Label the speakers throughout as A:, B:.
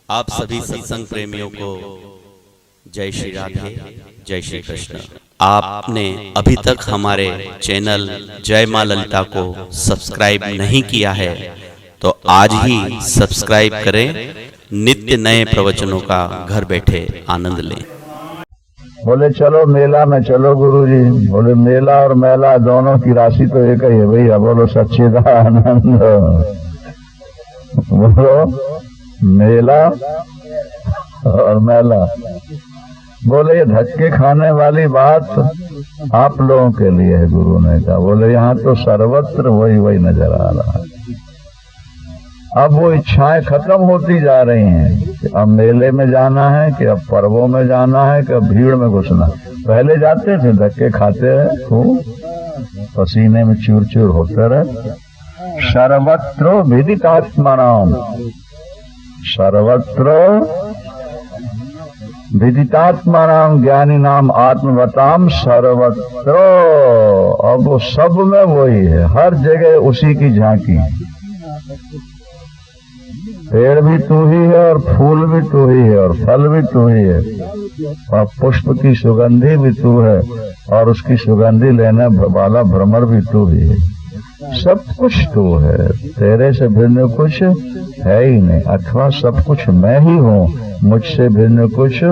A: आप सभी सत्संग प्रेमियों को जय श्री राधे, जय श्री कृष्ण। आपने अभी तक हमारे चैनल जय मां ललिता को सब्सक्राइब नहीं किया है तो आज ही सब्सक्राइब करें। नित्य नए प्रवचनों का घर बैठे आनंद लें।
B: बोले चलो मेला में चलो गुरुजी। बोले मेला और मेला दोनों की राशि तो एक ही है भैया। बोलो सच्चिदानंद। बोलो मेला और मेला। बोले ये धक्के खाने वाली बात आप लोगों के लिए है, गुरु ने कहा। बोले यहाँ तो सर्वत्र वही वही नजर आ रहा है। अब वो इच्छाएं खत्म होती जा रही हैं कि अब मेले में जाना है, कि अब पर्वों में जाना है, कि अब भीड़ में घुसना। पहले जाते थे, धक्के खाते रहे, खूब पसीने में चूर चूर होते रहे। सर्वत्र विदितात्मानाम, सर्वत्र विदितात्मानाम ज्ञानी नाम आत्मवताम सर्वत्र। अब वो सब में वही है, हर जगह उसी की झांकी। पेड़ भी तू ही है और फूल भी तू ही है और फल भी तू ही है और पुष्प की सुगंधी भी तू है और उसकी सुगंधी लेने वाला भ्रमर भी तू ही है। सब कुछ तू है, तेरे से भिन्न कुछ है ही नहीं। अथवा सब कुछ मैं ही हूँ, मुझसे भिन्न कुछ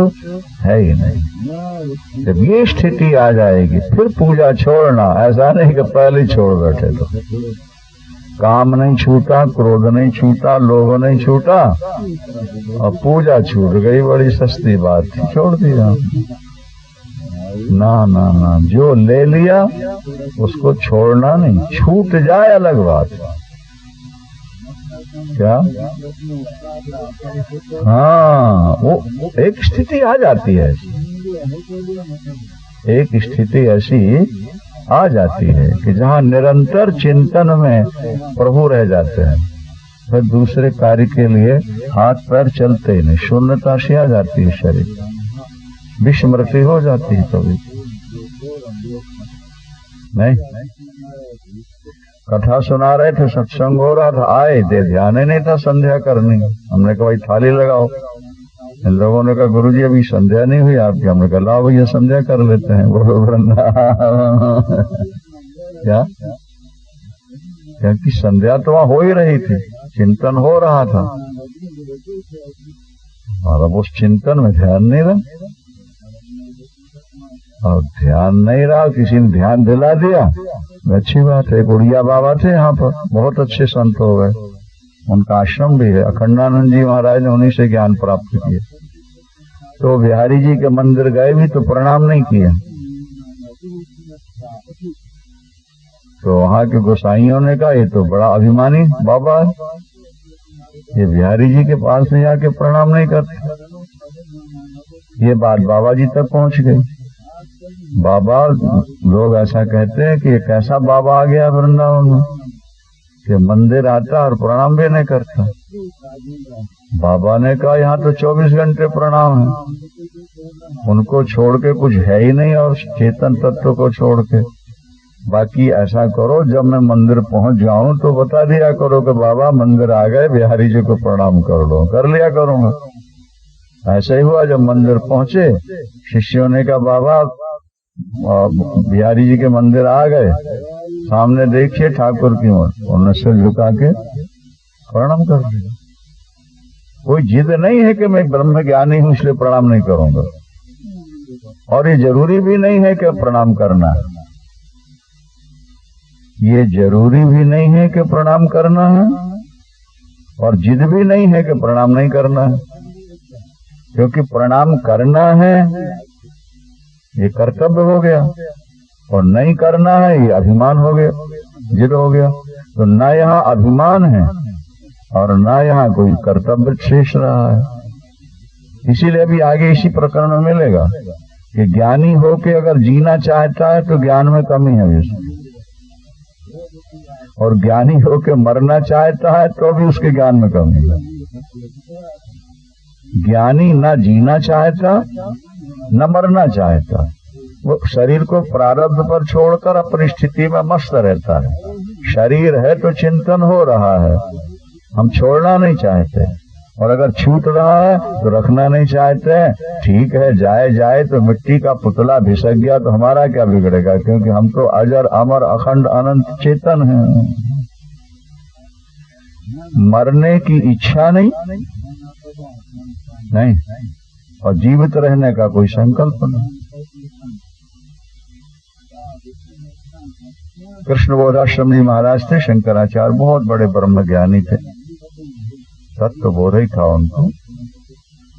B: है ही नहीं। जब ये स्थिति आ जाएगी फिर पूजा छोड़ना। ऐसा नहीं कि पहले ही छोड़ बैठे तो। काम नहीं छूटा, क्रोध नहीं छूटा, लोभ नहीं छूटा और पूजा छूट गई। बड़ी सस्ती बात थी, छोड़ दिया। ना ना ना, जो ले लिया उसको छोड़ना नहीं। छूट जाए अलग बात। क्या? हाँ, वो एक स्थिति आ जाती है, एक स्थिति ऐसी आ जाती है कि जहाँ निरंतर चिंतन में प्रभु रह जाते हैं, फिर दूसरे कार्य के लिए हाथ पैर चलते ही नहीं। शून्यता सी आ जाती है, शरीर विस्मृति हो जाती है कभी। नहीं, कथा सुना रहे थे, सत्संग हो रहा था, आए दे ध्यान ही नहीं था संध्या करनी। हमने कहा भाई थाली लगाओ। इन लोगों ने कहा गुरुजी अभी संध्या नहीं हुई आपकी। हमने कहा लाओ भैया संध्या कर लेते हैं। बोलो वृंदावन। क्या? क्योंकि संध्या तो वहां हो ही रही थी, चिंतन हो रहा था और अब उस चिंतन में ध्यान नहीं रहा। और ध्यान नहीं रहा, किसी ने ध्यान दिला दिया, अच्छी बात है। गुड़िया बाबा थे यहाँ पर, बहुत अच्छे संत हो गए। उनका आश्रम भी है, अखंडानंद जी महाराज ने उन्हीं से ज्ञान प्राप्त किया। तो बिहारी जी के मंदिर गए भी तो प्रणाम नहीं किया। तो वहां के गोसाइयों ने कहा ये तो बड़ा अभिमानी बाबा है, ये बिहारी जी के पास में जाके प्रणाम नहीं करते। ये बात बाबा जी तक पहुंच गई। बाबा, लोग ऐसा कहते हैं कि ये कैसा बाबा आ गया वृंदावन में कि मंदिर आता और प्रणाम भी नहीं करता। बाबा ने कहा यहाँ तो 24 घंटे प्रणाम है। उनको छोड़ के कुछ है ही नहीं, और चेतन तत्व को छोड़ के। बाकी ऐसा करो, जब मैं मंदिर पहुंच जाऊं तो बता दिया करो कि बाबा मंदिर आ गए, बिहारी जी को प्रणाम कर लो। कर लिया करूंगा। ऐसा ही हुआ, जब मंदिर पहुंचे शिष्यों ने कहा बाबा बिहारी जी के मंदिर आ गए, सामने देखिए ठाकुर की ओर। उन्होंने सिर झुका के प्रणाम कर दिया। कोई जिद नहीं है कि मैं ब्रह्म ज्ञानी हूं इसलिए प्रणाम नहीं करूंगा, और ये जरूरी भी नहीं है कि प्रणाम करना है। ये जरूरी भी नहीं है कि प्रणाम करना है, और जिद भी नहीं है कि प्रणाम नहीं करना है। क्योंकि प्रणाम करना है ये कर्तव्य हो गया, और नहीं करना है ये अभिमान हो गया, जिद हो गया। तो न यहाँ अभिमान है और न यहाँ कोई कर्तव्य शेष रहा है। इसीलिए अभी आगे इसी प्रकरण में मिलेगा कि ज्ञानी हो के अगर जीना चाहता है तो ज्ञान में कमी है उसकी, और ज्ञानी हो के मरना चाहता है तो भी उसके ज्ञान में कमी है। ज्ञानी न जीना चाहता न मरना चाहता, वो शरीर को प्रारब्ध पर छोड़कर अपनी स्थिति में मस्त रहता है। शरीर है तो चिंतन हो रहा है, हम छोड़ना नहीं चाहते। और अगर छूट रहा है तो रखना नहीं चाहते हैं, ठीक है, जाए जाए तो मिट्टी का पुतला भिसक गया तो हमारा क्या बिगड़ेगा, क्योंकि हम तो अजर अमर अखंड अनंत चेतन हैं। मरने की इच्छा नहीं, और जीवित रहने का कोई संकल्प नहीं। कृष्ण बोधाश्रम जी महाराज थे, शंकराचार्य बहुत बड़े ब्रह्म ज्ञानी थे, तत्व बोध ही था उनको।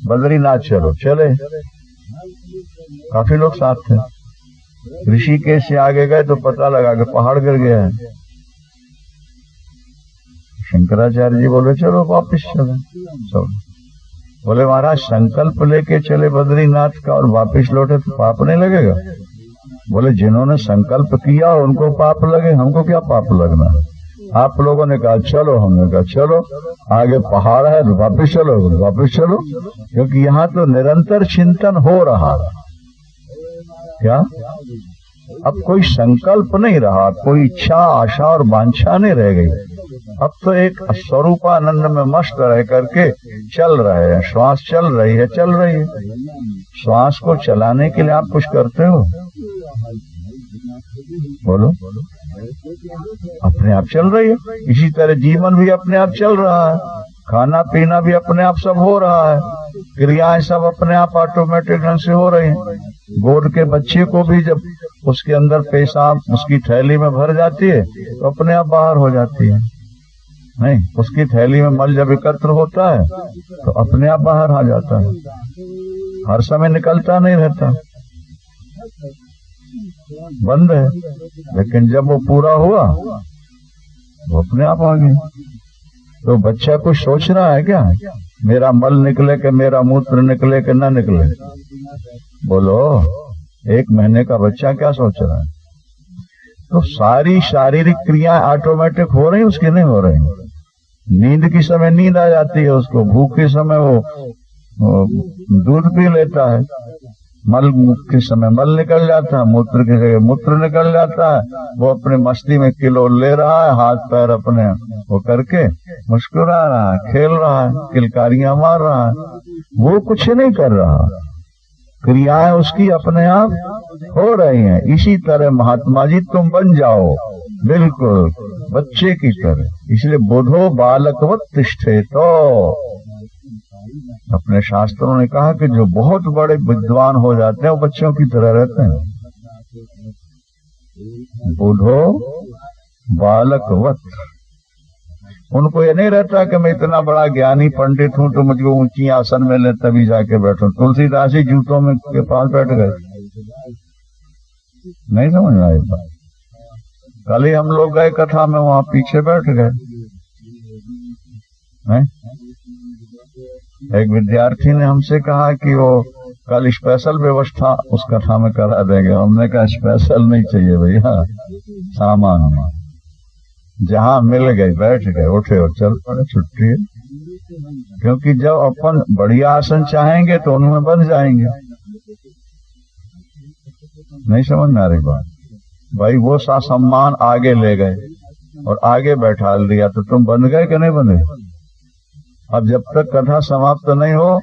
B: बद्रीनाथ चलो, चले, काफी लोग साथ थे। ऋषिकेश से आगे गए तो पता लगा कि पहाड़ गिर गया है। शंकराचार्य जी बोले चलो वापिस चले। चलो, बोले महाराज संकल्प लेके चले बद्रीनाथ का और वापिस लौटे तो पाप नहीं लगेगा? बोले जिन्होंने संकल्प किया उनको पाप लगे, हमको क्या पाप लगना है? आप लोगों ने कहा चलो, हमने कहा चलो, आगे पहाड़ है तो वापिस चलो, वापिस चलो, क्योंकि यहाँ तो निरंतर चिंतन हो रहा है। क्या अब कोई संकल्प नहीं रहा, कोई इच्छा आशा और वांछा नहीं रह गई। अब तो एक स्वरूपानंद में मस्त रह करके चल रहे हैं, श्वास चल रही है, चल रही है। श्वास को चलाने के लिए आप कुछ करते हो? बोलो, अपने आप चल रही है। इसी तरह जीवन भी अपने आप चल रहा है, खाना पीना भी अपने आप सब हो रहा है, क्रियाएं सब अपने आप ऑटोमेटिक ढंग से हो रही हैं। गोद के बच्चे को भी जब उसके अंदर पेशाब उसकी थैली में भर जाती है तो अपने आप बाहर हो जाती है, नहीं, उसकी थैली में मल जब एकत्र होता है तो अपने आप बाहर आ जाता है, हर समय निकलता नहीं रहता, बंद है। लेकिन जब वो पूरा हुआ वो अपने आप आ गया। तो बच्चा कुछ सोच रहा है क्या, मेरा मल निकले कि मेरा मूत्र निकले कि ना निकले? बोलो, 1 महीने का बच्चा क्या सोच रहा है? तो सारी शारीरिक क्रियाएं ऑटोमेटिक हो रही, उसकी नहीं हो रही। नींद के समय नींद आ जाती है उसको, भूख के समय वो दूध पी लेता है, मल के समय मल निकल जाता है, मूत्र की जगह मूत्र निकल जाता है। वो अपने मस्ती में किलो ले रहा है, हाथ पैर अपने वो करके मुस्कुरा रहा है, खेल रहा है, किलकारियां मार रहा है, वो कुछ नहीं कर रहा, क्रियाएं उसकी अपने आप हो रही हैं। इसी तरह महात्मा जी तुम बन जाओ बिल्कुल बच्चे की तरह। इसलिए बोधो बालकवत तिष्ठे, तो अपने शास्त्रों ने कहा कि जो बहुत बड़े विद्वान हो जाते हैं वो बच्चों की तरह रहते हैं। बोधो बालकवत, उनको ये नहीं रहता कि मैं इतना बड़ा ज्ञानी पंडित हूं तो मुझको ऊंची आसन में ले तभी जाके बैठो। तुलसीदास ही जूतों में के पास बैठ गए, नहीं समझ में आई बात। कल ही हम लोग गए कथा में, वहां पीछे बैठ गए। एक विद्यार्थी ने हमसे कहा कि वो कल स्पेशल व्यवस्था उस कथा में करा देंगे। हमने कहा स्पेशल नहीं चाहिए भैया, सामान्य, जहां मिल गए बैठ गए, उठे और चल पड़े, छुट्टी है। क्योंकि जब अपन बढ़िया आसन चाहेंगे तो उनमें बन जाएंगे। नहीं समझ में आ रही बात भाई? वो सा सम्मान आगे ले गए और आगे बैठा दिया तो तुम बन गए कि नहीं बने? अब जब तक कथा समाप्त नहीं हो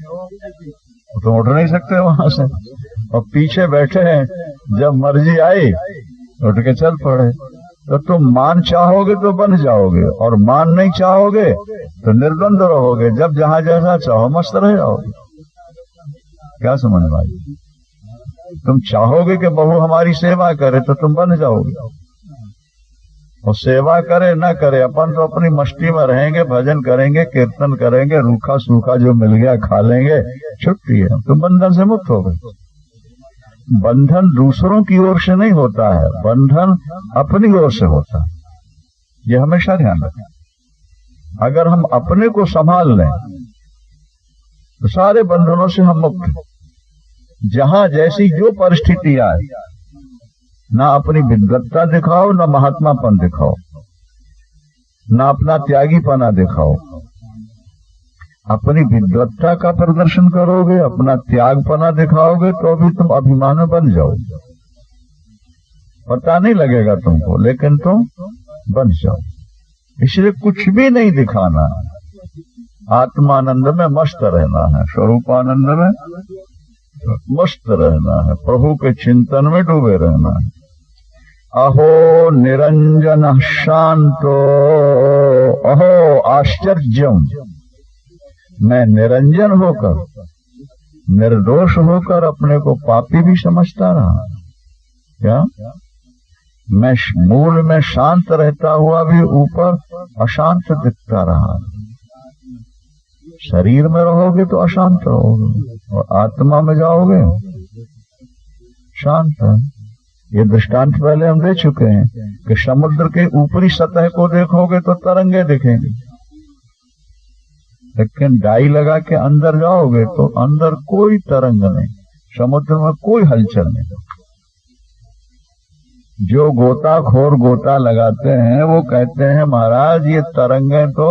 B: तो उठ नहीं सकते वहां से, और पीछे बैठे हैं, जब मर्जी आई उठ के चल पड़े। तो तुम मान चाहोगे तो बन जाओगे, और मान नहीं चाहोगे तो निर्द्वंद रहोगे, जब जहां जैसा चाहो मस्त रह जाओगे। क्या समझ में आई? तुम चाहोगे कि बहू हमारी सेवा करे तो तुम बन जाओगे, और सेवा करे ना करे अपन तो अपनी मस्ती में रहेंगे, भजन करेंगे, कीर्तन करेंगे, रूखा सूखा जो मिल गया खा लेंगे, छुट्टी है, तुम बंधन से मुक्त हो गए। बंधन दूसरों की ओर से नहीं होता है, बंधन अपनी ओर से होता है, ये हमेशा ध्यान रखें। अगर हम अपने को संभाल लें तो सारे बंधनों से हम मुक्त हैं। जहां जैसी जो परिस्थिति आए, ना अपनी विद्वत्ता दिखाओ, ना महात्मापन दिखाओ, ना अपना त्यागीपना दिखाओ। अपनी विद्वत्ता का प्रदर्शन करोगे, अपना त्यागपना दिखाओगे तो भी तुम अभिमानी बन जाओगे। पता नहीं लगेगा तुमको, लेकिन तुम बन जाओ। इसलिए कुछ भी नहीं दिखाना, आत्मानंद में मस्त रहना है, स्वरूपानंद में मस्त रहना है, प्रभु के चिंतन में डूबे रहना है। अहो निरंजन शांतो, अहो आश्चर्यम, मैं निरंजन होकर, निर्दोष होकर अपने को पापी भी समझता रहा। क्या मैं मूल में शांत रहता हुआ भी ऊपर अशांत दिखता रहा। शरीर में रहोगे तो अशांत रहोगे और आत्मा में जाओगे शांत। ये दृष्टांत पहले हम दे चुके हैं कि समुद्र के ऊपरी सतह को देखोगे तो तरंगे दिखेंगी, लेकिन डाई लगा के अंदर जाओगे तो अंदर कोई तरंग नहीं, समुद्र में कोई हलचल नहीं। जो गोताखोर गोता लगाते हैं वो कहते हैं महाराज ये तरंगे तो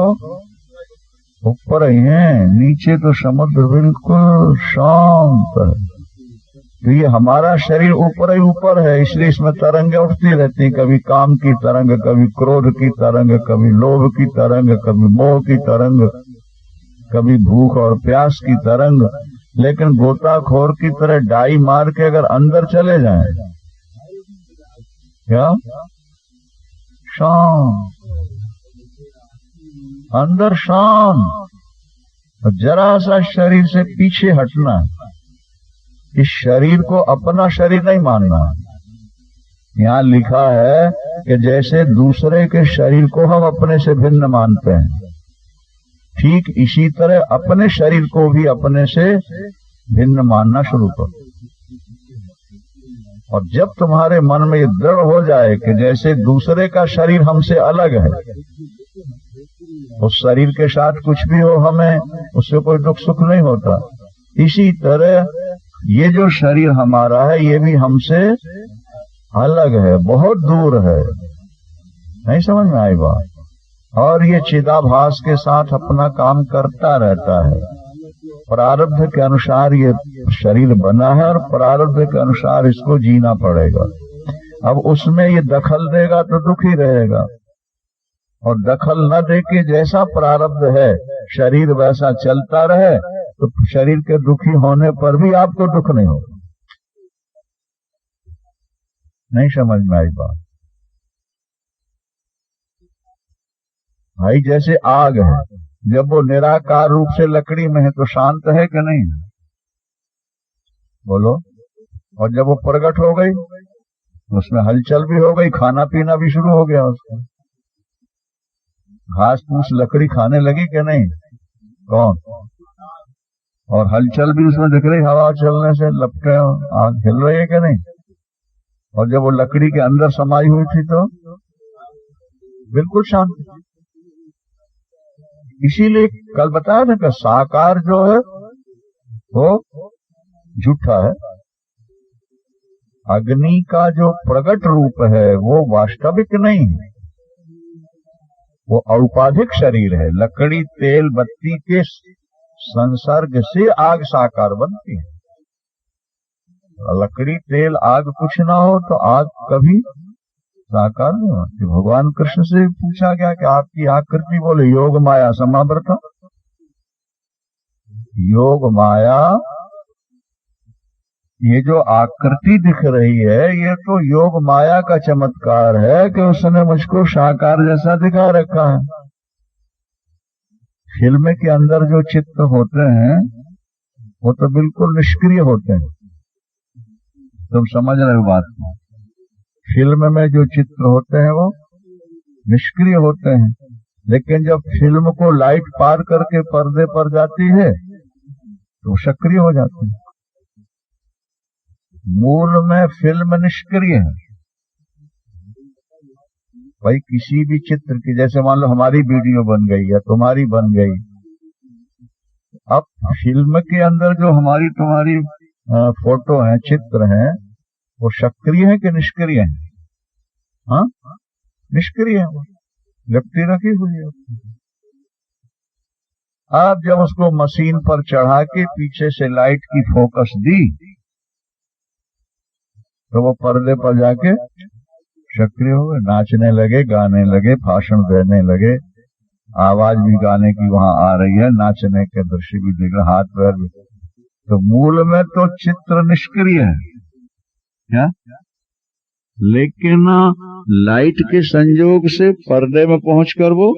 B: ऊपर ही हैं, नीचे तो समुद्र बिल्कुल शांत है। तो ये हमारा शरीर ऊपर ही ऊपर है, इसलिए इसमें तरंगे उठती रहती, कभी काम की तरंग, कभी क्रोध की तरंग, कभी लोभ की तरंग, कभी मोह की तरंग, कभी भूख और प्यास की तरंग। लेकिन गोताखोर की तरह डाई मार के अगर अंदर चले जाएं, क्या शांत, अंदर शांत। जरा सा शरीर से पीछे हटना है, इस शरीर को अपना शरीर नहीं मानना। यहाँ लिखा है कि जैसे दूसरे के शरीर को हम अपने से भिन्न मानते हैं, ठीक इसी तरह अपने शरीर को भी अपने से भिन्न मानना शुरू करो। और जब तुम्हारे मन में ये दृढ़ हो जाए कि जैसे दूसरे का शरीर हमसे अलग है, उस शरीर के साथ कुछ भी हो हमें उससे कोई दुख सुख नहीं होता, इसी तरह ये जो शरीर हमारा है ये भी हमसे अलग है, बहुत दूर है। नहीं समझ में आई बात? और ये चिदाभास के साथ अपना काम करता रहता है। प्रारब्ध के अनुसार ये शरीर बना है और प्रारब्ध के अनुसार इसको जीना पड़ेगा। अब उसमें ये दखल देगा तो दुखी रहेगा, और दखल न दे के जैसा प्रारब्ध है शरीर वैसा चलता रहे तो शरीर के दुखी होने पर भी आपको दुख नहीं होगा। नहीं समझ में आई बात? भाई जैसे आग है, जब वो निराकार रूप से लकड़ी में है तो शांत है कि नहीं? बोलो। और जब वो प्रकट हो गई उसमें हलचल भी हो गई, खाना पीना भी शुरू हो गया उसका, घास फूस लकड़ी खाने लगी कि नहीं? कौन? और हलचल भी उसमें दिख रही, हवा चलने से लपटे आग हिल रही है कि नहीं? और जब वो लकड़ी के अंदर समाई हुई थी तो बिल्कुल शांत। इसीलिए कल बताया था कि साकार जो है वो झूठा है, अग्नि का जो प्रकट रूप है वो वास्तविक नहीं है, वो औपाधिक शरीर है। लकड़ी तेल बत्ती के संसर्ग से आग साकार बनती है। लकड़ी तेल आग कुछ ना हो तो आग कभी साकार नहीं होती। भगवान कृष्ण से पूछा गया कि आपकी आकृति, बोले योग माया समावृता। योग माया, ये जो आकृति दिख रही है ये तो योग माया का चमत्कार है कि उसने मुझको साकार जैसा दिखा रखा है। फिल्म के अंदर जो चित्र होते हैं वो तो बिल्कुल निष्क्रिय होते हैं। तुम समझ रहे हो बात को? फिल्म में जो चित्र होते हैं वो निष्क्रिय होते हैं, लेकिन जब फिल्म को लाइट पार करके पर्दे पर जाती है तो सक्रिय हो जाते हैं। मूल में फिल्म निष्क्रिय है। भाई किसी भी चित्र की, जैसे मान लो हमारी वीडियो बन गई या तुम्हारी बन गई, अब फिल्म के अंदर जो हमारी तुम्हारी फोटो है, चित्र है, वो सक्रिय है कि निष्क्रिय है? हाँ, निष्क्रिय है, लिपटी रखी हुई है। आप जब उसको मशीन पर चढ़ा के पीछे से लाइट की फोकस दी तो वो पर्दे पर जाके सक्रिय हो गए, नाचने लगे, गाने लगे, भाषण देने लगे, आवाज भी गाने की वहां आ रही है, नाचने के दृश्य भी देख रहे, हाथ पैर भी। तो मूल में तो चित्र निष्क्रिय है क्या, लेकिन लाइट के संयोग से पर्दे में पहुंचकर वो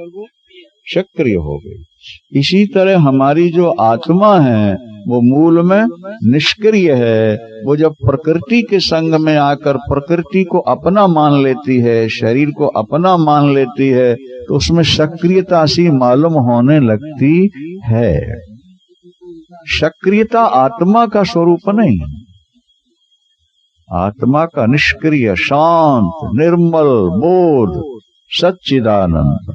B: सक्रिय हो गई। इसी तरह हमारी जो आत्मा है वो मूल में निष्क्रिय है। वो जब प्रकृति के संग में आकर प्रकृति को अपना मान लेती है, शरीर को अपना मान लेती है, तो उसमें सक्रियता सी मालूम होने लगती है। सक्रियता आत्मा का स्वरूप नहीं, आत्मा का निष्क्रिय, शांत, निर्मल बोध, सच्चिदानंद।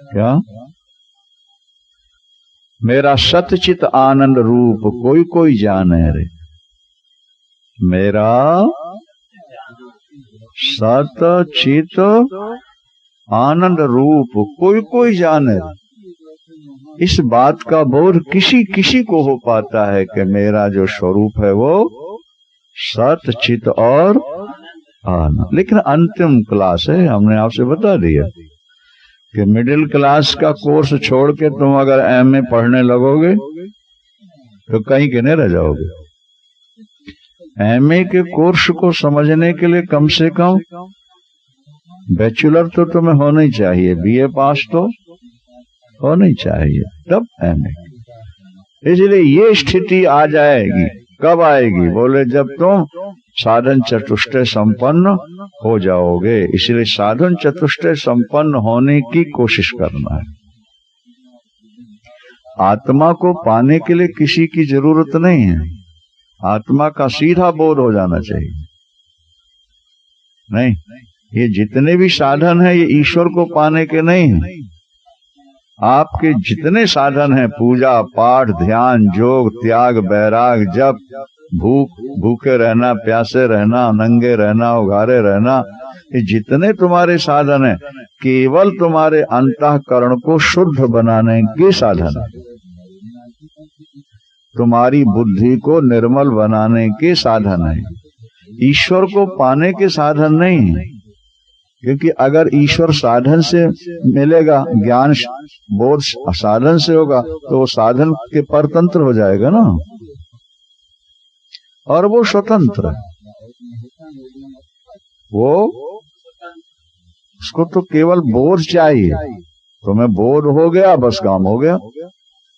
B: क्या, मेरा सतचित आनंद रूप कोई कोई जाने रे, मेरा सतचित आनंद रूप कोई कोई जाने। इस बात का बोध किसी किसी को हो पाता है कि मेरा जो स्वरूप है वो सतचित और आनंद। लेकिन अंतिम क्लास है, हमने आपसे बता दिया कि मिडिल क्लास का कोर्स छोड़ के तुम अगर एमए पढ़ने लगोगे तो कहीं के नहीं रह जाओगे। एमए के कोर्स को समझने के लिए कम से कम बैचलर तो तुम्हें होना ही चाहिए, बीए पास तो होना ही चाहिए, तब एमए। इसलिए ये स्थिति आ जाएगी, कब आएगी, बोले जब तुम साधन चतुष्टय संपन्न हो जाओगे। इसलिए साधन चतुष्टय संपन्न होने की कोशिश करना है। आत्मा को पाने के लिए किसी की जरूरत नहीं है, आत्मा का सीधा बोध हो जाना चाहिए। नहीं, ये जितने भी साधन हैं ये ईश्वर को पाने के नहीं हैं। आपके जितने साधन हैं, पूजा पाठ, ध्यान, योग, त्याग, बैराग, जप, भूखे रहना, प्यासे रहना, नंगे रहना, उघारे रहना, ये जितने तुम्हारे साधन हैं केवल तुम्हारे अंतःकरण को शुद्ध बनाने के साधन है, तुम्हारी बुद्धि को निर्मल बनाने के साधन है, ईश्वर को पाने के साधन नहीं है। क्योंकि अगर ईश्वर साधन से मिलेगा, ज्ञान बोध साधन से होगा, तो वो साधन के परतंत्र हो जाएगा ना, और वो स्वतंत्र है। वो उसको तो केवल बोध चाहिए, तुम्हें बोध हो गया बस काम हो गया।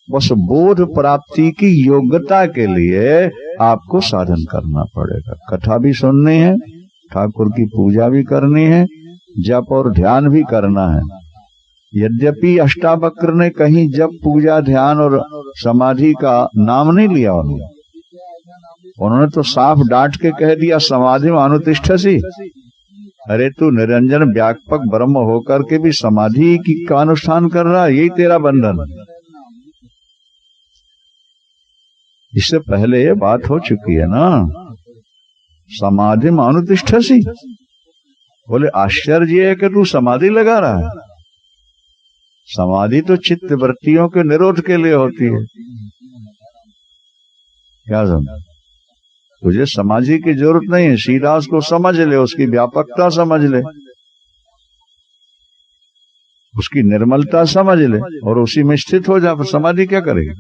B: बस बोध प्राप्ति की योग्यता के लिए आपको साधन करना पड़ेगा। कथा भी सुननी है, ठाकुर की पूजा भी करनी है, जप और ध्यान भी करना है। यद्यपि अष्टावक्र ने कहीं जप, पूजा, ध्यान और समाधि का नाम नहीं लिया, उन्होंने तो साफ डांट के कह दिया समाधि में अनुतिष्ठसि। अरे तू निरंजन व्यापक ब्रह्म होकर के भी समाधि का अनुष्ठान कर रहा, यही तेरा बंधन। इससे पहले ये बात हो चुकी है ना, समाधि में अनुतिष्ठसि। बोले आश्चर्य है कि तू समाधि लगा रहा है। समाधि तो चित्त वृत्तियों के निरोध के लिए होती है। क्या समझ, तुझे समाधि की जरूरत नहीं है, सीधा उसको समझ ले, उसकी व्यापकता समझ ले, उसकी निर्मलता समझ ले और उसी में स्थित हो जा। समाधि क्या करेगी?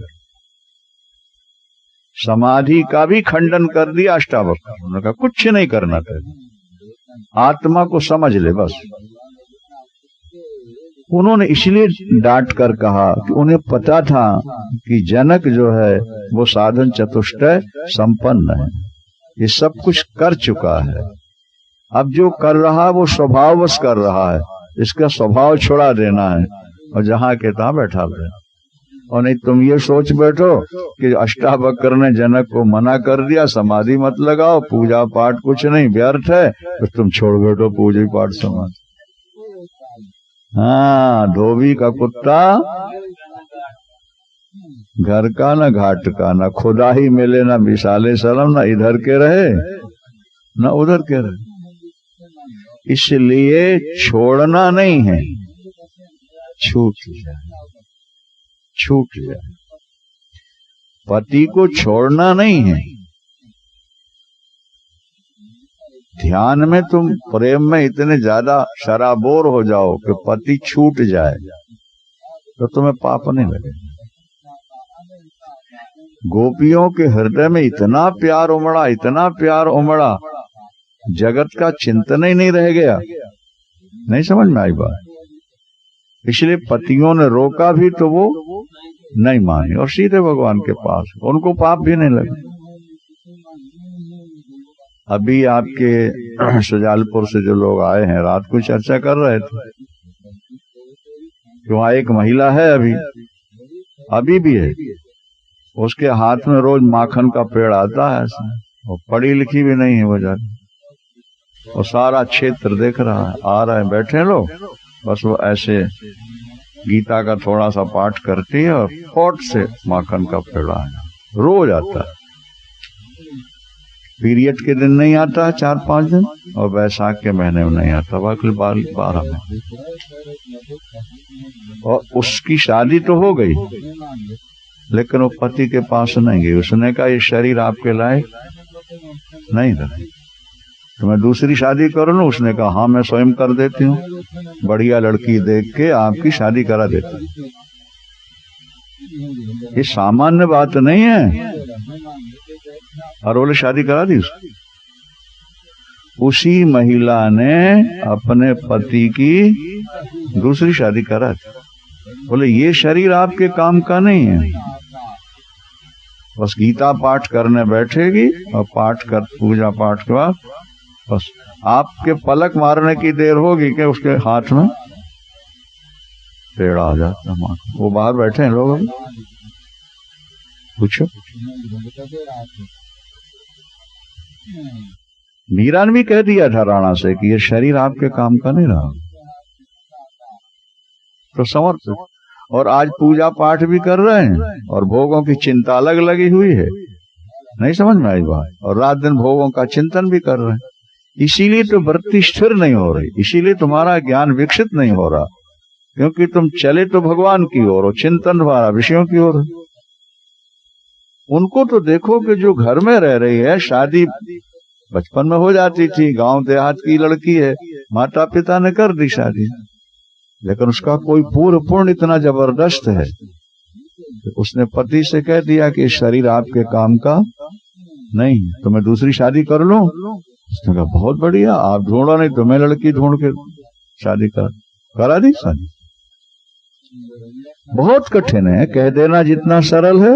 B: समाधि का भी खंडन कर दिया अष्टावक्र। उन्होंने कहा कुछ नहीं करना था, आत्मा को समझ ले बस। उन्होंने इसलिए डांट कर कहा कि उन्हें पता था कि जनक जो है वो साधन चतुष्टय संपन्न है, ये सब कुछ कर चुका है। अब जो कर रहा वो स्वभाववश कर रहा है, इसका स्वभाव छोड़ा देना है और जहां के तहां बैठा रहे। और नहीं तुम ये सोच बैठो कि अष्टावक्र ने जनक को मना कर दिया समाधि मत लगाओ, पूजा पाठ कुछ नहीं, व्यर्थ है, तो तुम छोड़ बैठो पूजा पाठ समाधि। हाँ, धोबी का कुत्ता घर का न घाट का, न खुदा ही मिले न विशाले शर्म, न इधर के रहे न उधर के रहे। इसलिए छोड़ना नहीं है, छूट जाए, छूट जाए। पति को छोड़ना नहीं है। ध्यान में तुम प्रेम में इतने ज्यादा शराबोर हो जाओ कि पति छूट जाए, तो तुम्हें पाप नहीं लगे। गोपियों के हृदय में इतना प्यार उमड़ा, इतना प्यार उमड़ा, जगत का चिंतन ही नहीं रह गया। नहीं समझ में आई बात? इसलिए पतियों ने रोका भी तो वो नहीं मानी और सीधे भगवान के पास, उनको पाप भी नहीं लगे। अभी आपके सुजालपुर से जो लोग आए हैं, रात को चर्चा कर रहे थे कि वहां एक महिला है, अभी भी है, उसके हाथ में रोज माखन का पेड़ आता है ऐसा, और पढ़ी लिखी भी नहीं है वो जाती, और सारा क्षेत्र देख रहा है, आ रहे हैं बैठे लोग, बस वो ऐसे गीता का थोड़ा सा पाठ करती है और फोट से माखन का पेड़ आया, रोज आता है। पीरियड के दिन नहीं आता है 4-5 दिन, और वैशाख के महीने में नहीं आता, बाकी 12 में। और उसकी शादी तो हो गई, लेकिन वो पति के पास नहीं गई। उसने कहा ये शरीर आपके लायक नहीं रहा, तो मैं दूसरी शादी कर लूं? उसने कहा हाँ मैं स्वयं कर देती हूँ, बढ़िया लड़की देख के आपकी शादी करा देती हूँ। ये सामान्य बात नहीं है। और बोले शादी करा दी उसकी। उसी महिला ने अपने पति की दूसरी शादी करा दी। बोले ये शरीर आपके काम का नहीं है, बस गीता पाठ करने बैठेगी और पूजा पाठ के बाद बस आपके पलक मारने की देर होगी कि उसके हाथ में पेड़ आ जाता। वो बाहर बैठे हैं लोग, अभी पूछो। मीरा ने भी कह दिया था राणा से कि ये शरीर आपके काम का नहीं रहा, तो समर्थ। और आज पूजा पाठ भी कर रहे हैं और भोगों की चिंता अलग लगी हुई है। नहीं समझ में आई बात? और रात दिन भोगों का चिंतन भी कर रहे हैं। इसीलिए तो वृत्ति स्थिर नहीं हो रही, इसीलिए तुम्हारा ज्ञान विकसित नहीं हो रहा, क्योंकि तुम चले तो भगवान की ओर और चिंतन तुम्हारा विषयों की ओर। उनको तो देखो कि जो घर में रह रही है, शादी बचपन में हो जाती थी, गांव देहात की लड़की है, माता पिता ने कर दी शादी, लेकिन उसका कोई पूर्व पुण्य इतना जबरदस्त है कि उसने पति से कह दिया कि शरीर आपके काम का नहीं, तो मैं दूसरी शादी कर लूं? उसने कहा बहुत बढ़िया, आप ढूंढो, नहीं तो मैं लड़की ढूंढ के शादी करा दी शादी। बहुत कठिन है, कह देना जितना सरल है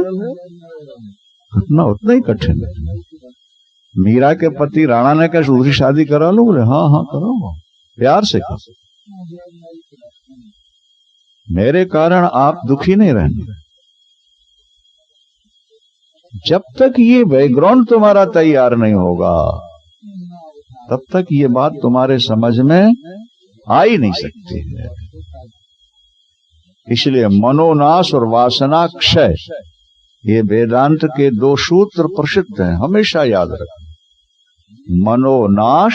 B: उतना ही कठिन है। मीरा के पति राणा ने कहा दूसरी शादी करा लो? बोले हाँ हाँ कराओ, प्यार से कहा, मेरे कारण आप दुखी नहीं रहने। जब तक ये बैकग्राउंड तुम्हारा तैयार नहीं होगा, तब तक ये बात तुम्हारे समझ में आ ही नहीं सकती है। इसलिए मनोनाश और वासना क्षय, ये वेदांत के 2 सूत्र प्रसिद्ध हैं, हमेशा याद रखना। मनोनाश,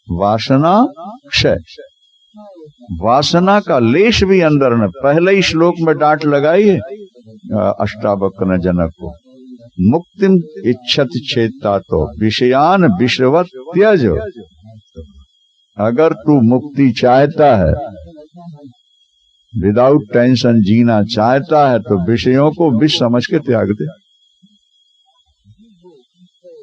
B: वासना क्षय। वासना का लेश भी अंदर न, पहले ही श्लोक में डांट लगाई है अष्टावक्र ने जनक को, मुक्तिम इच्छत चेता तो विषयान विषवत त्यज। अगर तू मुक्ति चाहता है, विदाउट टेंशन जीना चाहता है, तो विषयों को विष समझ के त्याग दे।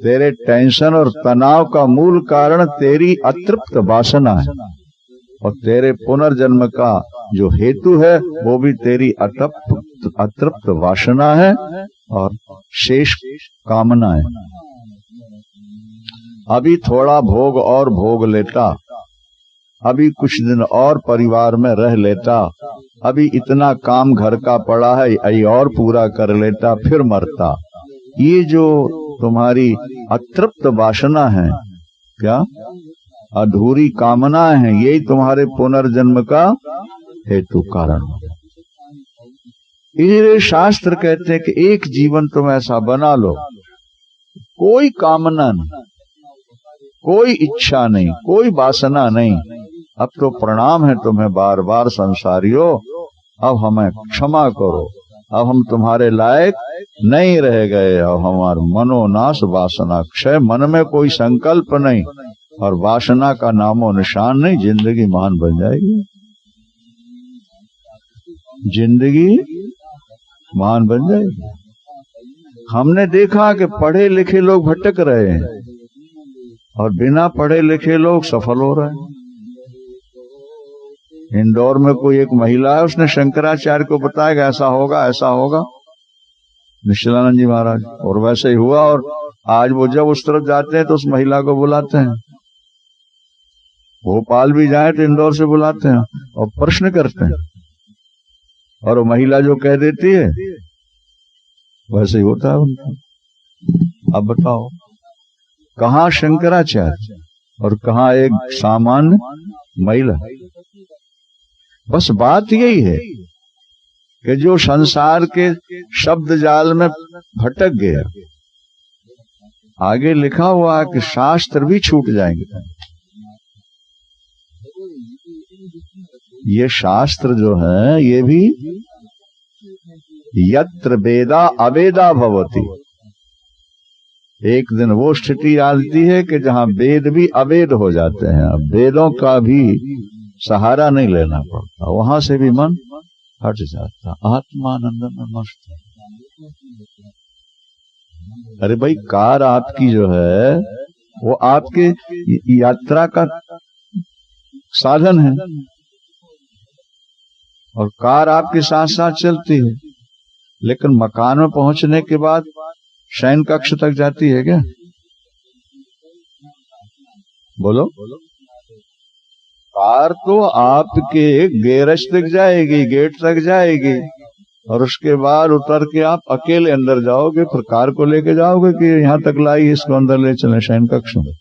B: तेरे टेंशन और तनाव का मूल कारण तेरी अतृप्त वासना है, और तेरे पुनर्जन्म का जो हेतु है वो भी तेरी अतृप्त वासना है और शेष कामना है। अभी थोड़ा भोग और भोग लेता, अभी कुछ दिन और परिवार में रह लेता, अभी इतना काम घर का पड़ा है ये और पूरा कर लेता, फिर मरता। ये जो तुम्हारी अतृप्त वासना है, क्या अधूरी कामना है, यही तुम्हारे पुनर्जन्म का हेतु कारण। इसलिए शास्त्र कहते हैं कि एक जीवन तुम ऐसा बना लो, कोई कामना नहीं, कोई इच्छा नहीं, कोई वासना नहीं। अब तो प्रणाम है तुम्हें बार बार संसारियों, अब हमें क्षमा करो, अब हम तुम्हारे लायक नहीं रह गए, अब हमारा मनोनाश वासना क्षय। मन में कोई संकल्प नहीं और वासना का नामो निशान नहीं, जिंदगी महान बन जाएगी। जिंदगी महान बन जाएगी। हमने देखा कि पढ़े लिखे लोग भटक रहे हैं और बिना पढ़े लिखे लोग सफल हो रहे हैं। इंदौर में कोई एक महिला है, उसने शंकराचार्य को बताया कि ऐसा होगा ऐसा होगा, निश्चलानंद जी महाराज, और वैसे ही हुआ। और आज वो जब उस तरफ जाते हैं तो उस महिला को बुलाते हैं, भोपाल भी जाए तो इंदौर से बुलाते हैं और प्रश्न करते हैं, और वो महिला जो कह देती है वैसे ही होता है उनका। अब बताओ, कहाँ शंकराचार्य और कहाँ एक सामान्य महिला। बस बात यही है कि जो संसार के शब्द जाल में भटक गया, आगे लिखा हुआ है कि शास्त्र भी छूट जाएंगे। ये शास्त्र जो है ये भी यत्र वेदा अवेदा भवति, एक दिन वो स्थिति आती है कि जहां वेद भी अवेद हो जाते हैं। अब वेदों का भी सहारा नहीं लेना पड़ता, वहां से भी मन हट जाता, आत्मानंद में मस्त। अरे भाई, कार आपकी जो है वो आपके यात्रा का साधन है और कार आपके साथ साथ चलती है, लेकिन मकान में पहुंचने के बाद शयन कक्ष तक जाती है क्या? बोलो। कार तो आपके गैरेज तक जाएगी, गेट तक जाएगी, और उसके बाद उतर के आप अकेले अंदर जाओगे, फिर कार को लेके जाओगे कि यहां तक लाई, इसको अंदर ले चले शयन कक्ष में।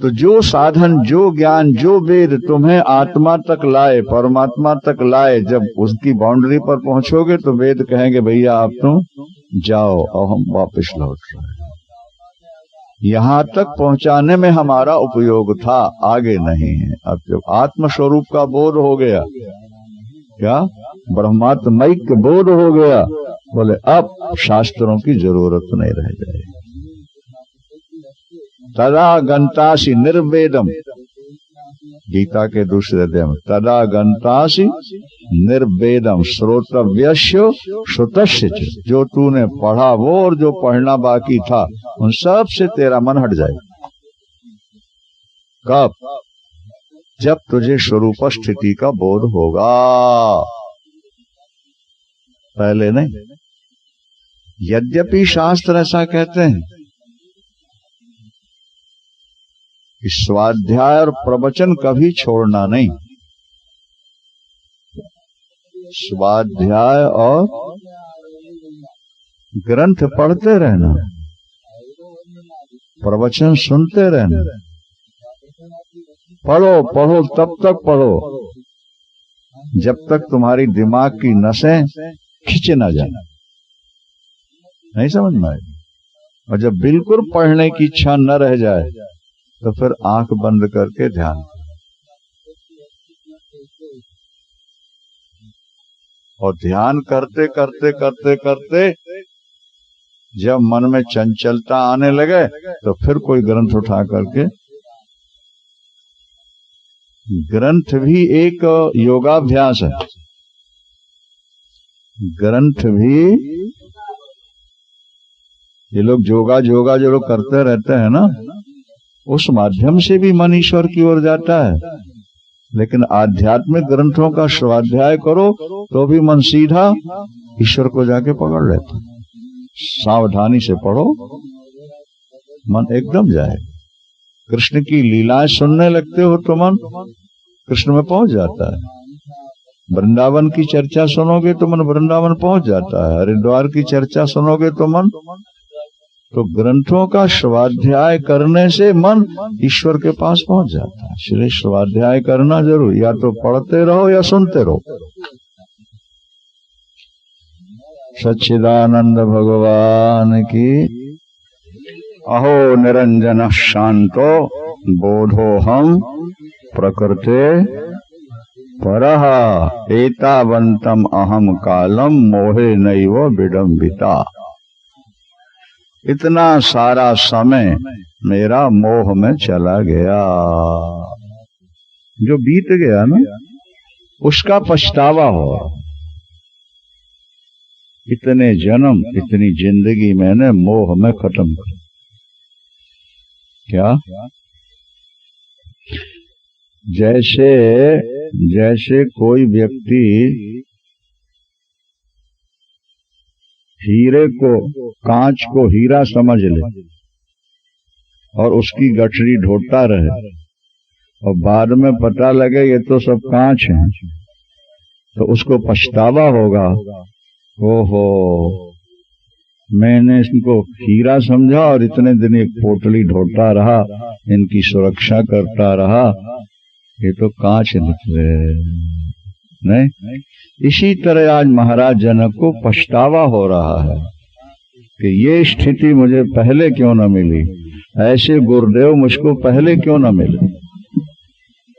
B: तो जो साधन, जो ज्ञान, जो वेद तुम्हें आत्मा तक लाए, परमात्मा तक लाए, जब उसकी बाउंड्री पर पहुंचोगे तो वेद कहेंगे भैया आप तुम जाओ, और हम वापस लौट रहे हैं। यहां तक पहुंचाने में हमारा उपयोग था, आगे नहीं है। अब जब आत्म स्वरूप का बोध हो गया, क्या ब्रह्मात्मैक्य बोध हो गया, बोले अब शास्त्रों की जरूरत नहीं रह जाएगी। तदा गंतासी निर्वेदम, गीता के दूसरे अध्याय में, तदा गंतासी निर्वेदम श्रोतव्यस्य श्रुतस्य च, जो तूने पढ़ा वो और जो पढ़ना बाकी था उन सब से तेरा मन हट जाए। कब? जब तुझे स्वरूप स्थिति का बोध होगा, पहले नहीं। यद्यपि शास्त्र ऐसा कहते हैं कि स्वाध्याय और प्रवचन कभी छोड़ना नहीं, स्वाध्याय और ग्रंथ पढ़ते रहना, प्रवचन सुनते रहना। पढ़ो पढ़ो तब तक पढ़ो जब तक तुम्हारी दिमाग की नसें खींचे ना जाए, नहीं समझ में आए। और जब बिल्कुल पढ़ने की इच्छा न रह जाए तो फिर आंख बंद करके ध्यान, और ध्यान करते करते करते करते जब मन में चंचलता आने लगे तो फिर कोई ग्रंथ उठा करके, ग्रंथ भी एक योगाभ्यास है। ग्रंथ भी, ये लोग जोगा जोगा जो लोग करते रहते हैं ना, उस माध्यम से भी मन ईश्वर की ओर जाता है। लेकिन आध्यात्मिक ग्रंथों का स्वाध्याय करो तो भी मन सीधा ईश्वर को जाके पकड़ लेता। सावधानी से पढ़ो, मन एकदम जाए। कृष्ण की लीलाएं सुनने लगते हो तो मन कृष्ण में पहुंच जाता है। वृंदावन की चर्चा सुनोगे तो मन वृंदावन पहुंच जाता है। हरिद्वार की चर्चा सुनोगे तो मन, तो ग्रंथों का स्वाध्याय करने से मन ईश्वर के पास पहुंच जाता है। इसलिए स्वाध्याय करना जरूर, या तो पढ़ते रहो या सुनते रहो। सच्चिदानंद भगवान की। अहो निरंजन शांतो बोधो हम प्रकृते परः एतावंतम अहम कालम मोहे नैव विडंबिता। इतना सारा समय मेरा मोह में चला गया, जो बीत गया ना उसका पछतावा हो। इतने जन्म, इतनी जिंदगी मैंने मोह में खत्म कर। क्या? जैसे कोई व्यक्ति हीरे को, कांच को हीरा समझ ले और उसकी गठरी ढोता रहे और बाद में पता लगे ये तो सब कांच है, तो उसको पछतावा होगा, ओहो मैंने इनको हीरा समझा और इतने दिन एक पोटली ढोता रहा, इनकी सुरक्षा करता रहा, ये तो कांच निकले। नहीं, इसी तरह आज महाराज जनक को पछतावा हो रहा है कि ये स्थिति मुझे पहले क्यों न मिली, ऐसे गुरुदेव मुझको पहले क्यों न मिले।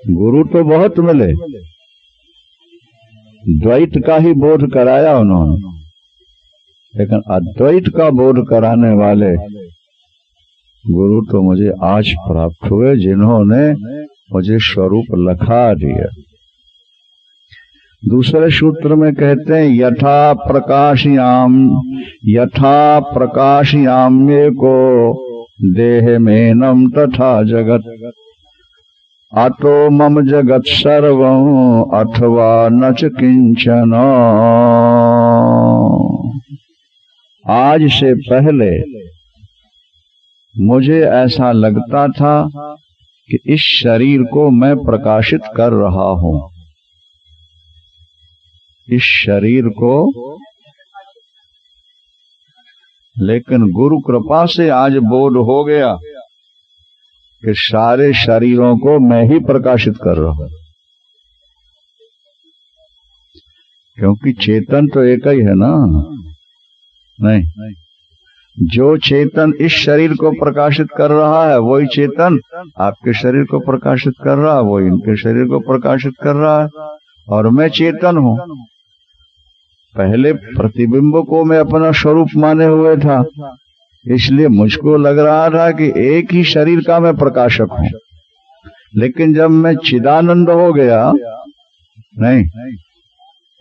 B: गुरु तो बहुत मिले, द्वैत का ही बोध कराया उन्होंने, लेकिन अद्वैत का बोध कराने वाले गुरु तो मुझे आज प्राप्त हुए, जिन्होंने मुझे स्वरूप लखा दिया। दूसरे सूत्र में कहते हैं यथा प्रकाशयाम्ये को देह मेनम तथा जगत अतो मम जगत सर्वं अथवा न च किंचन। आज से पहले मुझे ऐसा लगता था कि इस शरीर को मैं प्रकाशित कर रहा हूं, इस शरीर को, लेकिन गुरु कृपा से आज बोध हो गया कि सारे शरीरों को मैं ही प्रकाशित कर रहा हूं, क्योंकि चेतन तो एक ही है ना। नहीं, जो चेतन इस शरीर को प्रकाशित कर रहा है वही चेतन आपके शरीर को प्रकाशित कर रहा है, वही इनके शरीर को प्रकाशित कर रहा है, और मैं चेतन हूं। पहले प्रतिबिंब को मैं अपना स्वरूप माने हुए था, इसलिए मुझको लग रहा था कि एक ही शरीर का मैं प्रकाशक हूं, लेकिन जब मैं चिदानंद हो गया, नहीं,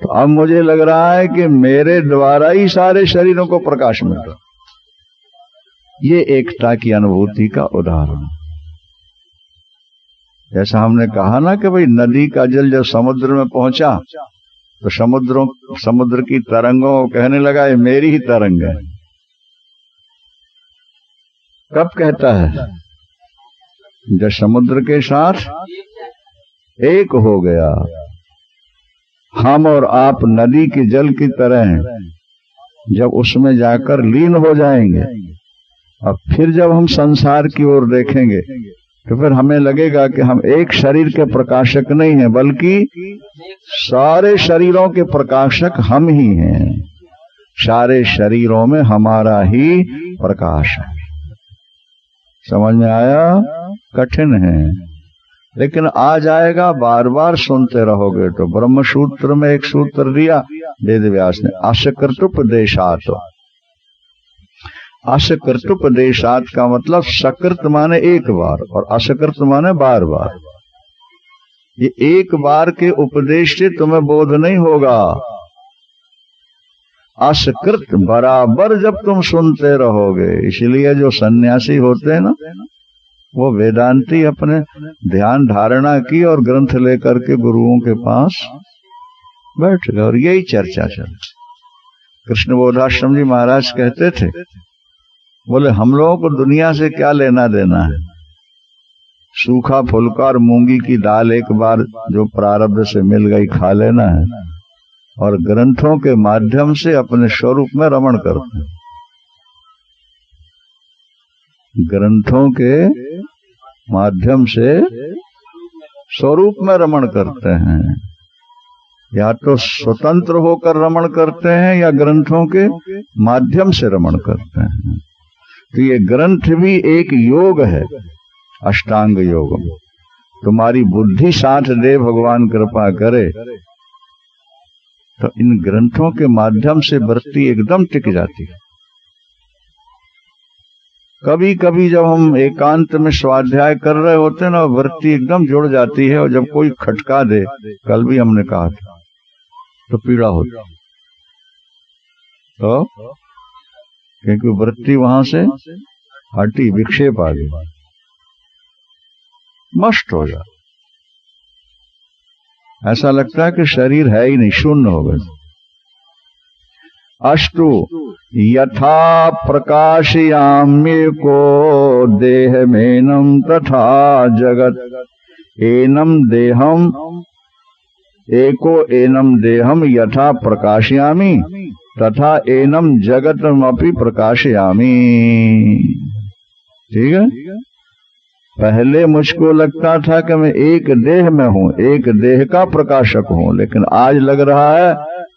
B: तो अब मुझे लग रहा है कि मेरे द्वारा ही सारे शरीरों को प्रकाश मिल रहा। ये एकता की अनुभूति का उदाहरण। जैसा हमने कहा ना कि भाई नदी का जल जब समुद्र में पहुंचा तो समुद्र की तरंगों को कहने लगा ये मेरी ही तरंग है। कब कहता है? जब समुद्र के साथ एक हो गया। हम और आप नदी के जल की तरह हैं, जब उसमें जाकर लीन हो जाएंगे, अब फिर जब हम संसार की ओर देखेंगे तो फिर हमें लगेगा कि हम एक शरीर के प्रकाशक नहीं हैं, बल्कि सारे शरीरों के प्रकाशक हम ही हैं। सारे शरीरों में हमारा ही प्रकाश है। समझ में आया? कठिन है, लेकिन आ जाएगा। बार बार सुनते रहोगे तो। ब्रह्म सूत्र में एक सूत्र दिया वेद व्यास ने, असकृतोपदेशात्। असकृतोपदेशात् का मतलब सकृत माने एक बार और असकृत माने बार बार। ये एक बार के उपदेश से तुम्हें बोध नहीं होगा। असकृत बराबर जब तुम सुनते रहोगे। इसलिए जो सन्यासी होते हैं ना, वो वेदांती अपने ध्यान धारणा की और ग्रंथ लेकर के गुरुओं के पास बैठ गए और यही चर्चा चली। कृष्ण बोधाश्रम जी महाराज कहते थे, बोले हम लोगों को दुनिया से क्या लेना देना है। सूखा फुल्का और मूंगी की दाल एक बार जो प्रारब्ध से मिल गई खा लेना है, और ग्रंथों के माध्यम से अपने स्वरूप में रमण करते हैं। ग्रंथों के माध्यम से स्वरूप में रमण करते हैं। या तो स्वतंत्र होकर रमण करते हैं या ग्रंथों के माध्यम से रमण करते हैं। तो ये ग्रंथ भी एक योग है, अष्टांग योग। तुम्हारी बुद्धि साथ दे, भगवान कृपा करे, तो इन ग्रंथों के माध्यम से वृत्ति एकदम टिक जाती है। कभी कभी जब हम एकांत में स्वाध्याय कर रहे होते ना, वृत्ति एकदम जुड़ जाती है, और जब कोई खटका दे, कल भी हमने कहा था, तो पीड़ा होती, तो क्योंकि वृत्ति वहां से हटी, विक्षेप आ गई, मस्त हो जाए, ऐसा लगता है कि शरीर है ही नहीं, शून्य हो गए। अष्टु यथा प्रकाशयाम्येको देहमेनं तथा जगत, एनं देहम एको एनं देहम यथा प्रकाशयामि तथा एनं जगतमपि प्रकाशयामि। ठीक है, पहले मुझको लगता था कि मैं एक देह में हूं, एक देह का प्रकाशक हूं, लेकिन आज लग रहा है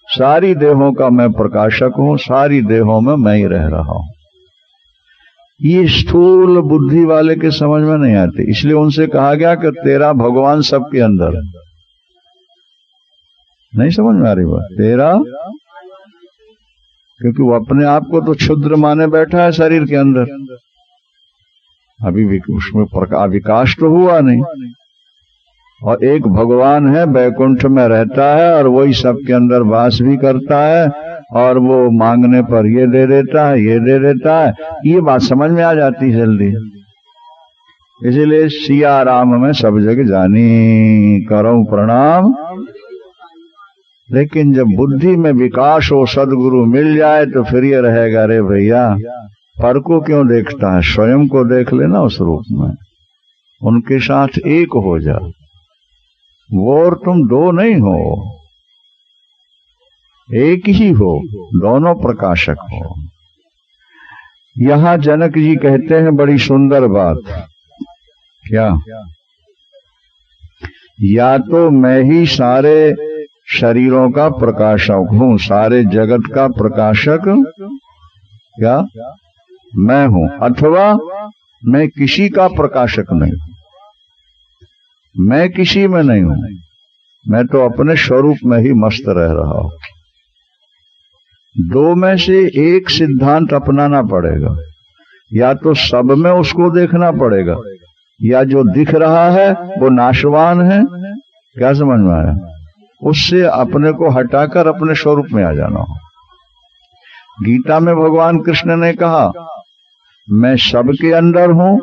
B: सारी देहों का मैं प्रकाशक हूं, सारी देहों में मैं ही रह रहा हूं। ये स्थूल बुद्धि वाले के समझ में नहीं आती, इसलिए उनसे कहा गया कि तेरा भगवान सबके अंदर है। नहीं समझ में आ रही बात, तेरा, क्योंकि वो अपने आप को तो क्षुद्र माने बैठा है शरीर के अंदर, अभी उसमें विकास तो हुआ नहीं, और एक भगवान है, बैकुंठ में रहता है, और वही सबके अंदर वास भी करता है, और वो मांगने पर ये दे देता है, ये दे देता है। ये बात समझ में आ जाती है जल्दी, इसीलिए सिया राम में सब जग जानी, करो प्रणाम। लेकिन जब बुद्धि में विकास हो, सदगुरु मिल जाए, तो फिर ये रहेगा, अरे भैया पर को क्यों देखता है, स्वयं को देख लेना उस रूप में, उनके साथ एक हो जा, वो और तुम दो नहीं हो, एक ही हो, दोनों प्रकाशक हो। यहां जनक जी कहते हैं बड़ी सुंदर बात, क्या, या तो मैं ही सारे शरीरों का प्रकाशक हूं, सारे जगत का प्रकाशक क्या मैं हूं, अथवा मैं किसी का प्रकाशक नहीं, मैं किसी में नहीं हूं, मैं तो अपने स्वरूप में ही मस्त रह रहा हूं। दो में से एक सिद्धांत अपनाना पड़ेगा, या तो सब में उसको देखना पड़ेगा, या जो दिख रहा है वो नाशवान है, क्या समझ में आया, उससे अपने को हटाकर अपने स्वरूप में आ जाना हो। गीता में भगवान कृष्ण ने कहा मैं सबके अंदर हूं,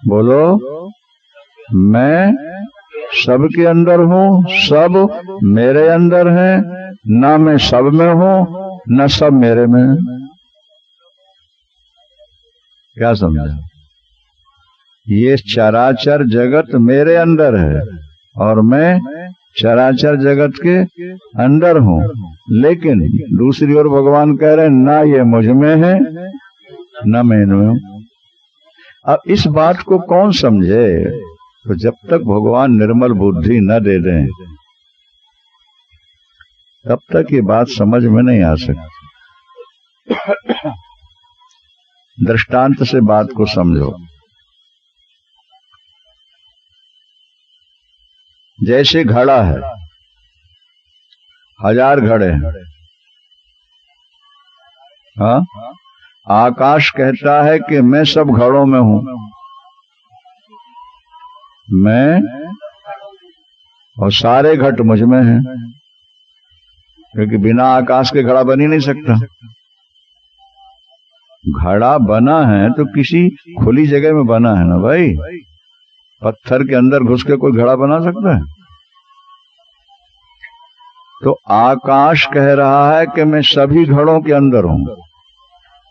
B: बोलो, मैं सबके अंदर हूं, सब मेरे अंदर है, ना मैं सब में हूं, न सब मेरे में है। क्या समझा, ये चराचर जगत मेरे अंदर है, और मैं चराचर जगत के अंदर हूं, लेकिन दूसरी ओर भगवान कह रहे हैं ना ये मुझ में है, ना मैं इनमें हूं। अब इस बात को कौन समझे, तो जब तक भगवान निर्मल बुद्धि न दे दें, तब तक ये बात समझ में नहीं आ सकती। दृष्टांत से बात को समझो। जैसे घड़ा है, 1000 घड़े हैं, हाँ, आकाश कहता है कि मैं सब घड़ों में हूं, मैं, और सारे घट मुझ में हैं, क्योंकि बिना आकाश के घड़ा बन ही नहीं सकता। घड़ा बना है तो किसी खुली जगह में बना है ना भाई, पत्थर के अंदर घुस के कोई घड़ा बना सकता है? तो आकाश कह रहा है कि मैं सभी घड़ों के अंदर हूं,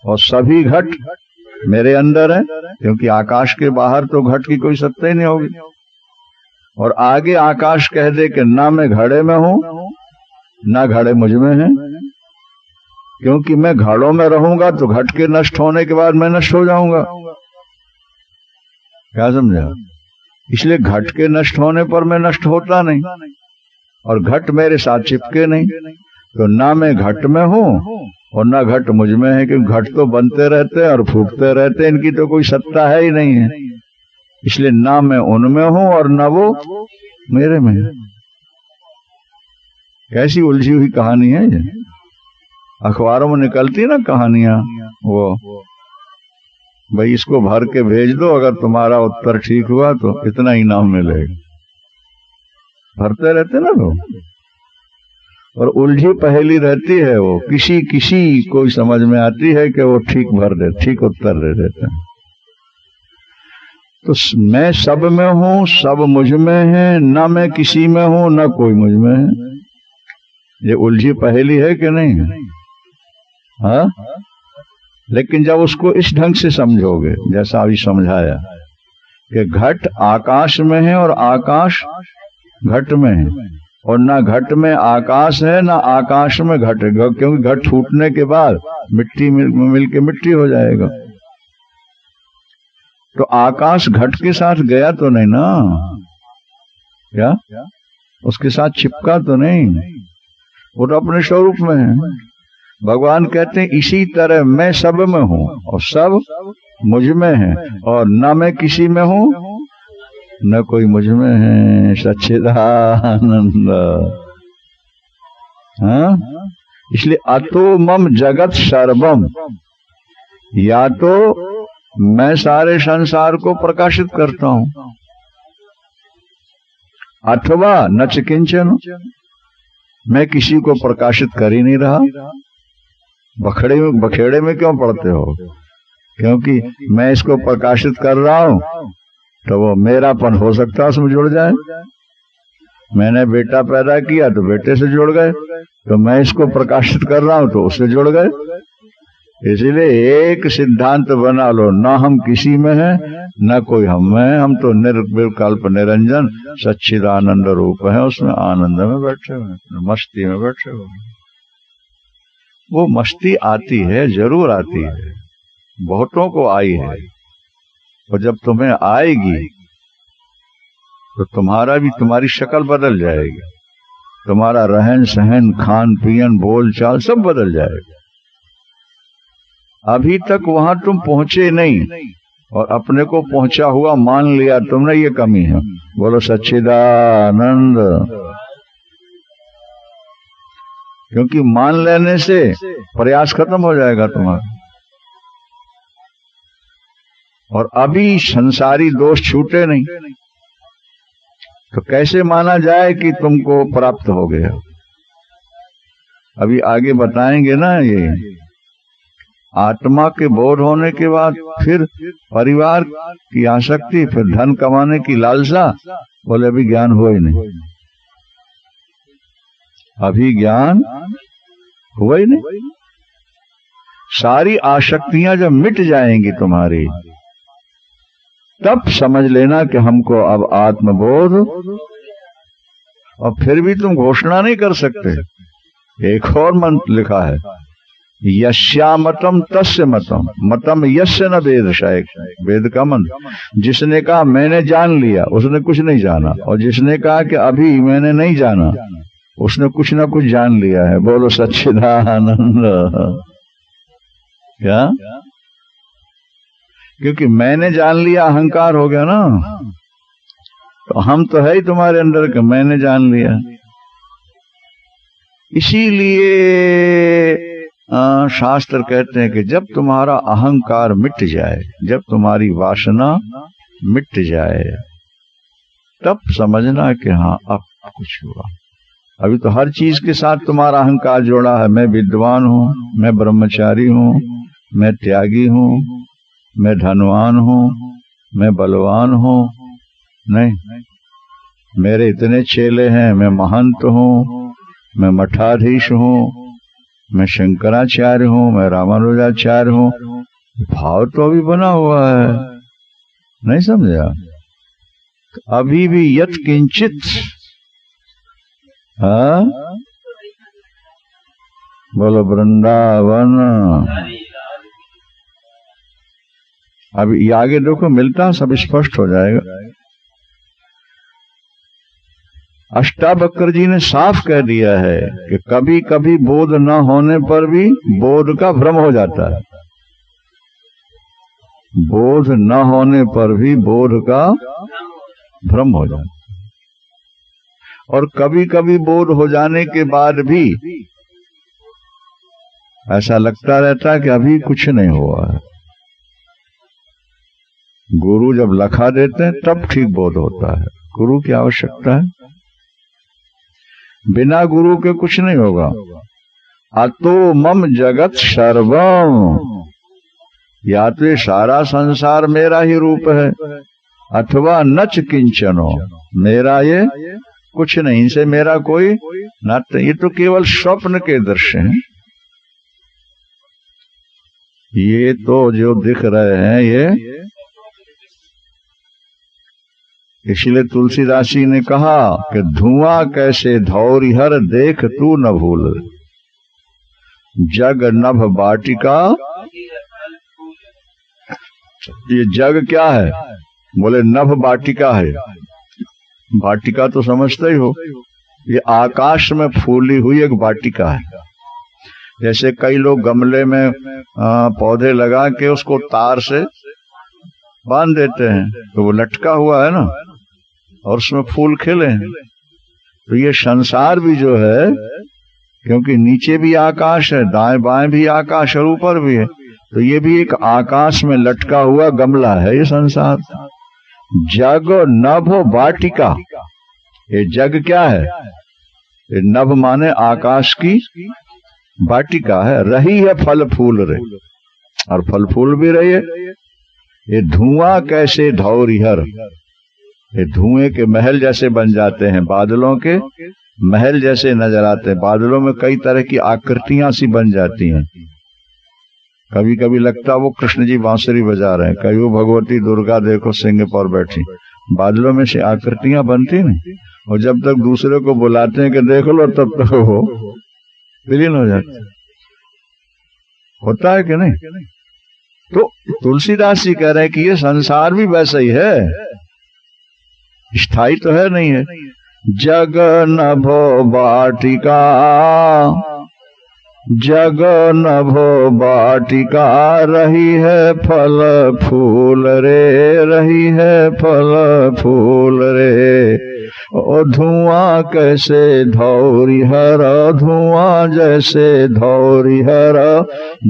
B: और सभी घट मेरे अंदर है, क्योंकि आकाश के बाहर तो घट की कोई सत्ता ही नहीं होगी। और आगे आकाश कह दे कि ना मैं घड़े में हूं, ना घड़े मुझ में हैं, क्योंकि मैं घड़ों में रहूंगा तो घट के नष्ट होने के बाद मैं नष्ट हो जाऊंगा। क्या समझा? इसलिए घट के नष्ट होने पर मैं नष्ट होता नहीं, और घट मेरे साथ चिपके नहीं। तो ना मैं घट में हूं और ना घट मुझ में है, क्योंकि घट तो बनते रहते हैं और फूटते रहते हैं, इनकी तो कोई सत्ता है ही नहीं है। इसलिए ना मैं उनमें हूं और ना वो मेरे में है। कैसी उलझी हुई कहानी है ये। अखबारों में निकलती ना कहानियां, वो भाई इसको भर के भेज दो, अगर तुम्हारा उत्तर ठीक हुआ तो इतना इनाम मिलेगा। भरते रहते ना लोग, और उलझी पहेली रहती है वो, किसी किसी को समझ में आती है कि वो ठीक भर दे, ठीक उत्तर दे देते हैं। तो मैं सब में हूं, सब मुझ में है, न मैं किसी में हूं न कोई मुझ में है। ये उलझी पहेली है कि नहीं है? हाँ, लेकिन जब उसको इस ढंग से समझोगे, जैसा अभी समझाया कि घट आकाश में है और आकाश घट में है, और ना घट में आकाश है ना आकाश में घट है, क्योंकि घट छूटने के बाद मिट्टी मिल के मिट्टी हो जाएगा। तो आकाश घट के साथ गया तो नहीं ना, क्या उसके साथ चिपका तो नहीं, वो तो अपने स्वरूप में है। भगवान कहते हैं इसी तरह मैं सब में हूं और सब मुझ में है, और न मैं किसी में हूं न कोई मुझ में है। सच्चिदानंद। हाँ, इसलिए अतो मम जगत सर्वम, या तो मैं सारे संसार को प्रकाशित करता हूं, अथवा नच किंचन, मैं किसी को प्रकाशित कर ही नहीं रहा। बखेड़े में क्यों पड़ते हो? क्योंकि मैं इसको प्रकाशित कर रहा हूं तो वो मेरापन हो सकता है उसमें जुड़ जाए। मैंने बेटा पैदा किया तो बेटे से जुड़ गए, तो मैं इसको प्रकाशित कर रहा हूं तो उससे जुड़ गए। इसीलिए एक सिद्धांत बना लो, ना हम किसी में है न कोई हम में, हम तो निर्विकल्प निरंजन सच्चिदानंद रूप है, उसमें आनंद में बैठे हुए, मस्ती में बैठे हुए। वो मस्ती आती है, जरूर आती है, बहुतों को आई है, और जब तुम्हें आएगी तो तुम्हारा भी, तुम्हारी शक्ल बदल जाएगी, तुम्हारा रहन सहन खान पीन बोल चाल सब बदल जाएगा। अभी तक वहां तुम पहुंचे नहीं और अपने को पहुंचा हुआ मान लिया तुमने, ये कमी है। बोलो सच्चिदानंद। क्योंकि मान लेने से प्रयास खत्म हो जाएगा तुम्हारा, और अभी संसारी दोष छूटे नहीं, तो कैसे माना जाए कि तुमको प्राप्त हो गया? अभी आगे बताएंगे ना, ये आत्मा के बोध होने के बाद फिर परिवार की आसक्ति, फिर धन कमाने की लालसा। बोले अभी ज्ञान हुआ ही नहीं, अभी ज्ञान हुआ ही नहीं। सारी आसक्तियां जब मिट जाएंगी तुम्हारी, तब समझ लेना कि हमको अब आत्मबोध। और फिर भी तुम घोषणा नहीं कर सकते। एक और मंत्र लिखा है, यस्यामतम तस्य मतम, मतम यस्य न वेद शायक, वेद का मंत्र। जिसने कहा मैंने जान लिया, उसने कुछ नहीं जाना, और जिसने कहा कि अभी मैंने नहीं जाना, उसने कुछ ना कुछ जान लिया है। बोलो सच्चिदानंद। क्या? क्योंकि मैंने जान लिया अहंकार हो गया ना, तो हम तो है ही तुम्हारे अंदर के, मैंने जान लिया। इसीलिए शास्त्र कहते हैं कि जब तुम्हारा अहंकार मिट जाए, जब तुम्हारी वासना मिट जाए, तब समझना कि हाँ अब कुछ हुआ। अभी तो हर चीज के साथ तुम्हारा अहंकार जोड़ा है। मैं विद्वान हूँ, मैं ब्रह्मचारी हूँ, मैं त्यागी हूँ, मैं धनवान हूँ, मैं बलवान हूँ। नहीं, मेरे इतने चेले हैं, मैं महंत हूँ, मैं मठाधीश हूँ, मैं शंकराचार्य हूँ, मैं रामानुजाचार्य हूँ। भाव तो अभी बना हुआ है, नहीं समझा? अभी भी यत किंचित, हाँ बोलो वृंदावन। अब ये आगे देखो मिलता, सब स्पष्ट हो जाएगा। अष्टावक्र जी ने साफ कह दिया है कि कभी कभी बोध न होने पर भी बोध का भ्रम हो जाता है। बोध न होने पर भी बोध का भ्रम हो जाता है, और कभी कभी बोध हो जाने के बाद भी ऐसा लगता रहता है कि अभी कुछ नहीं हुआ है। गुरु जब लखा देते हैं तब ठीक बोध होता है। गुरु की आवश्यकता है, बिना गुरु के कुछ नहीं होगा। अतो मम जगत सर्वम, या तो ये सारा संसार मेरा ही रूप है, अथवा नच किंचनो, मेरा ये कुछ नहीं, इनसे मेरा कोई नाता। ये तो केवल स्वप्न के दृश्य हैं। ये तो जो दिख रहे हैं ये, इसलिए तुलसीदास जी ने कहा कि धुआं कैसे धौरिहर देख तू न भूल, जग नभ बाटिका। ये जग क्या है? बोले नभ बाटिका है। बाटिका तो समझते ही हो, ये आकाश में फूली हुई एक बाटिका है। जैसे कई लोग गमले में पौधे लगा के उसको तार से बांध देते हैं तो वो लटका हुआ है ना, और उसमें फूल खिले हैं। तो ये संसार भी जो है, क्योंकि नीचे भी आकाश है, दाएं बाएं भी आकाश और ऊपर भी है, तो ये भी एक आकाश में लटका हुआ गमला है ये संसार। जग नभ वाटिका, ये जग क्या है? ये नभ माने आकाश की वाटिका है, रही है फल फूल रे, और फल फूल भी रही है। ये धुआं कैसे धौरिहर, ये धुएं के महल जैसे बन जाते हैं, बादलों के महल जैसे नजर आते हैं। बादलों में कई तरह की आकृतियां सी बन जाती हैं। कभी कभी लगता वो कृष्ण जी बांसुरी बजा रहे हैं, कभी वो भगवती दुर्गा देखो सिंह पर बैठी। बादलों में से आकृतियां बनती नहीं, और जब तक दूसरे को बुलाते हैं कि देख लो, तब तक वो विलीन हो जाते। होता है कि नहीं? तो तुलसीदास जी कह रहे हैं कि ये संसार भी वैसा ही है, स्थायी तो है नहीं है। जग नभो वाटिका, जग नभो वाटिका, रही है फल फूल रे, रही है फल फूल रे। ओ धुआं कैसे धौरिहर, धुआं जैसे धौरिहर,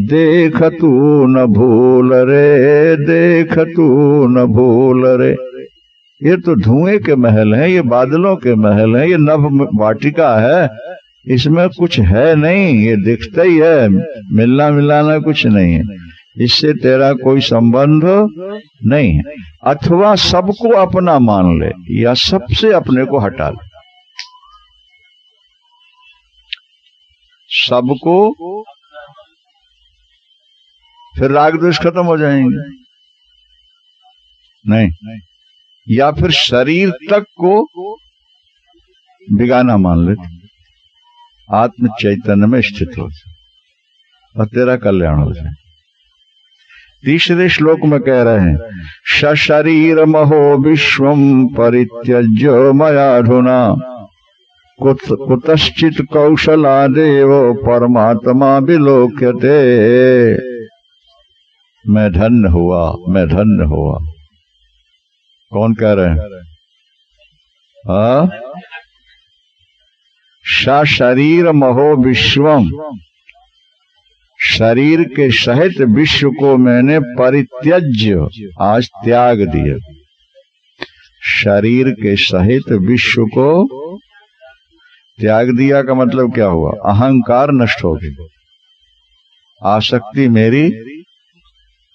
B: देख तू न भूल रे, देख तू न भूल रे। ये तो धुएं के महल हैं, ये बादलों के महल हैं, ये नभ वाटिका है, इसमें कुछ है नहीं, ये दिखता ही है, मिलना मिलाना कुछ नहीं है, इससे तेरा कोई संबंध नहीं है। अथवा सबको अपना मान ले, या सबसे अपने को हटा ले। सबको, फिर राग द्वेष खत्म हो जाएंगे। नहीं, या फिर शरीर तक को बिगाना मान ले, आत्म चैतन्य में स्थित हो जाए और तेरा कल्याण हो जाए। तीसरे श्लोक में कह रहे हैं, सशरीर महो विश्वम परित्यज्य मयाधुना, कुतश्चित कौशलादेव परमात्मा विलोक्यते। मैं धन्य हुआ, मैं धन्य हुआ। कौन कह रहे हैं? सशरीर महो विश्वम, शरीर के सहित विश्व को मैंने परित्यज्य, आज त्याग दिया। शरीर के सहित विश्व को त्याग दिया का मतलब क्या हुआ? अहंकार नष्ट हो गई। आसक्ति मेरी,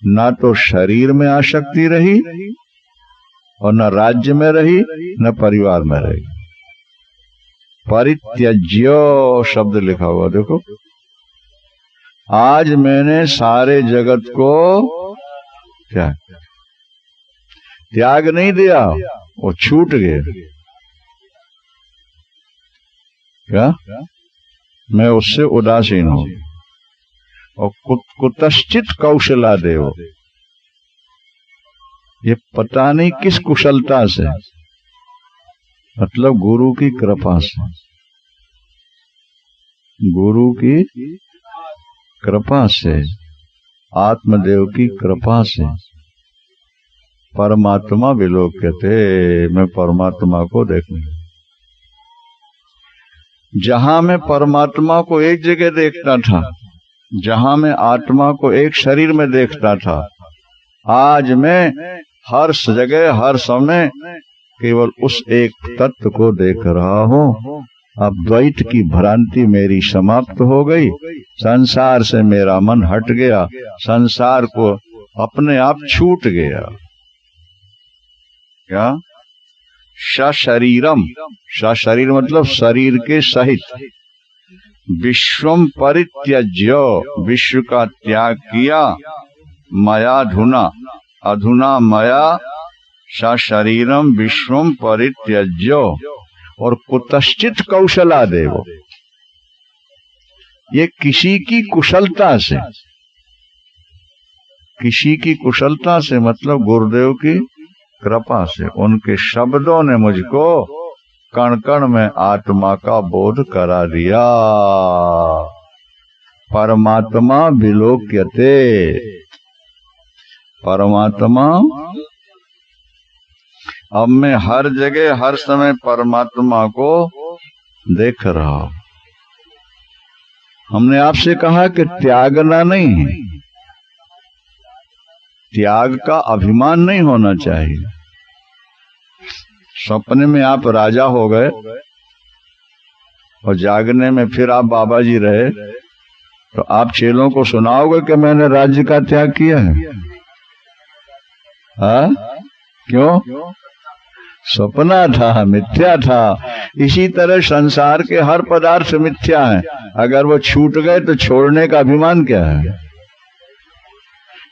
B: ना तो शरीर में आसक्ति रही, और न राज्य में रही, न परिवार में रही। परित्यज्य शब्द लिखा हुआ देखो। आज मैंने सारे जगत को त्याग नहीं दिया, वो छूट गए। क्या? मैं उससे उदासीन हूं। और कुतश्चित कौशलादेव, ये पता नहीं किस कुशलता से, मतलब गुरु की कृपा से, गुरु की कृपा से, आत्मदेव की कृपा से परमात्मा विलोक्यते, मैं परमात्मा को देखने। जहां मैं परमात्मा को एक जगह देखता था, जहां मैं आत्मा को एक शरीर में देखता था, आज मैं हर जगह हर समय केवल उस एक तत्व को देख रहा हूँ। अब द्वैत की भ्रांति मेरी समाप्त हो गई, संसार से मेरा मन हट गया, संसार को अपने आप छूट गया। क्या? सशरीरम, सशरीर मतलब शरीर के सहित, विश्वम परित्यज्य, विश्व का त्याग किया, मया धुना, अधुना मया सशरीरम विश्वम परित्यज्य, और कुतश्चित कौशलादेव, ये किसी की कुशलता से, किसी की कुशलता से मतलब गुरुदेव की कृपा से, उनके शब्दों ने मुझको कण कण में आत्मा का बोध करा दिया। परमात्मा विलोक्यते, परमात्मा, अब मैं हर जगह हर समय परमात्मा को देख रहा हूं। हमने आपसे कहा कि त्यागना नहीं है, त्याग का अभिमान नहीं होना चाहिए। सपने में आप राजा हो गए और जागने में फिर आप बाबा जी रहे, तो आप चेलों को सुनाओगे कि मैंने राज्य का त्याग किया है? क्यों? सपना था, मिथ्या था। इसी तरह संसार के हर पदार्थ मिथ्या है, अगर वो छूट गए तो छोड़ने का अभिमान क्या है?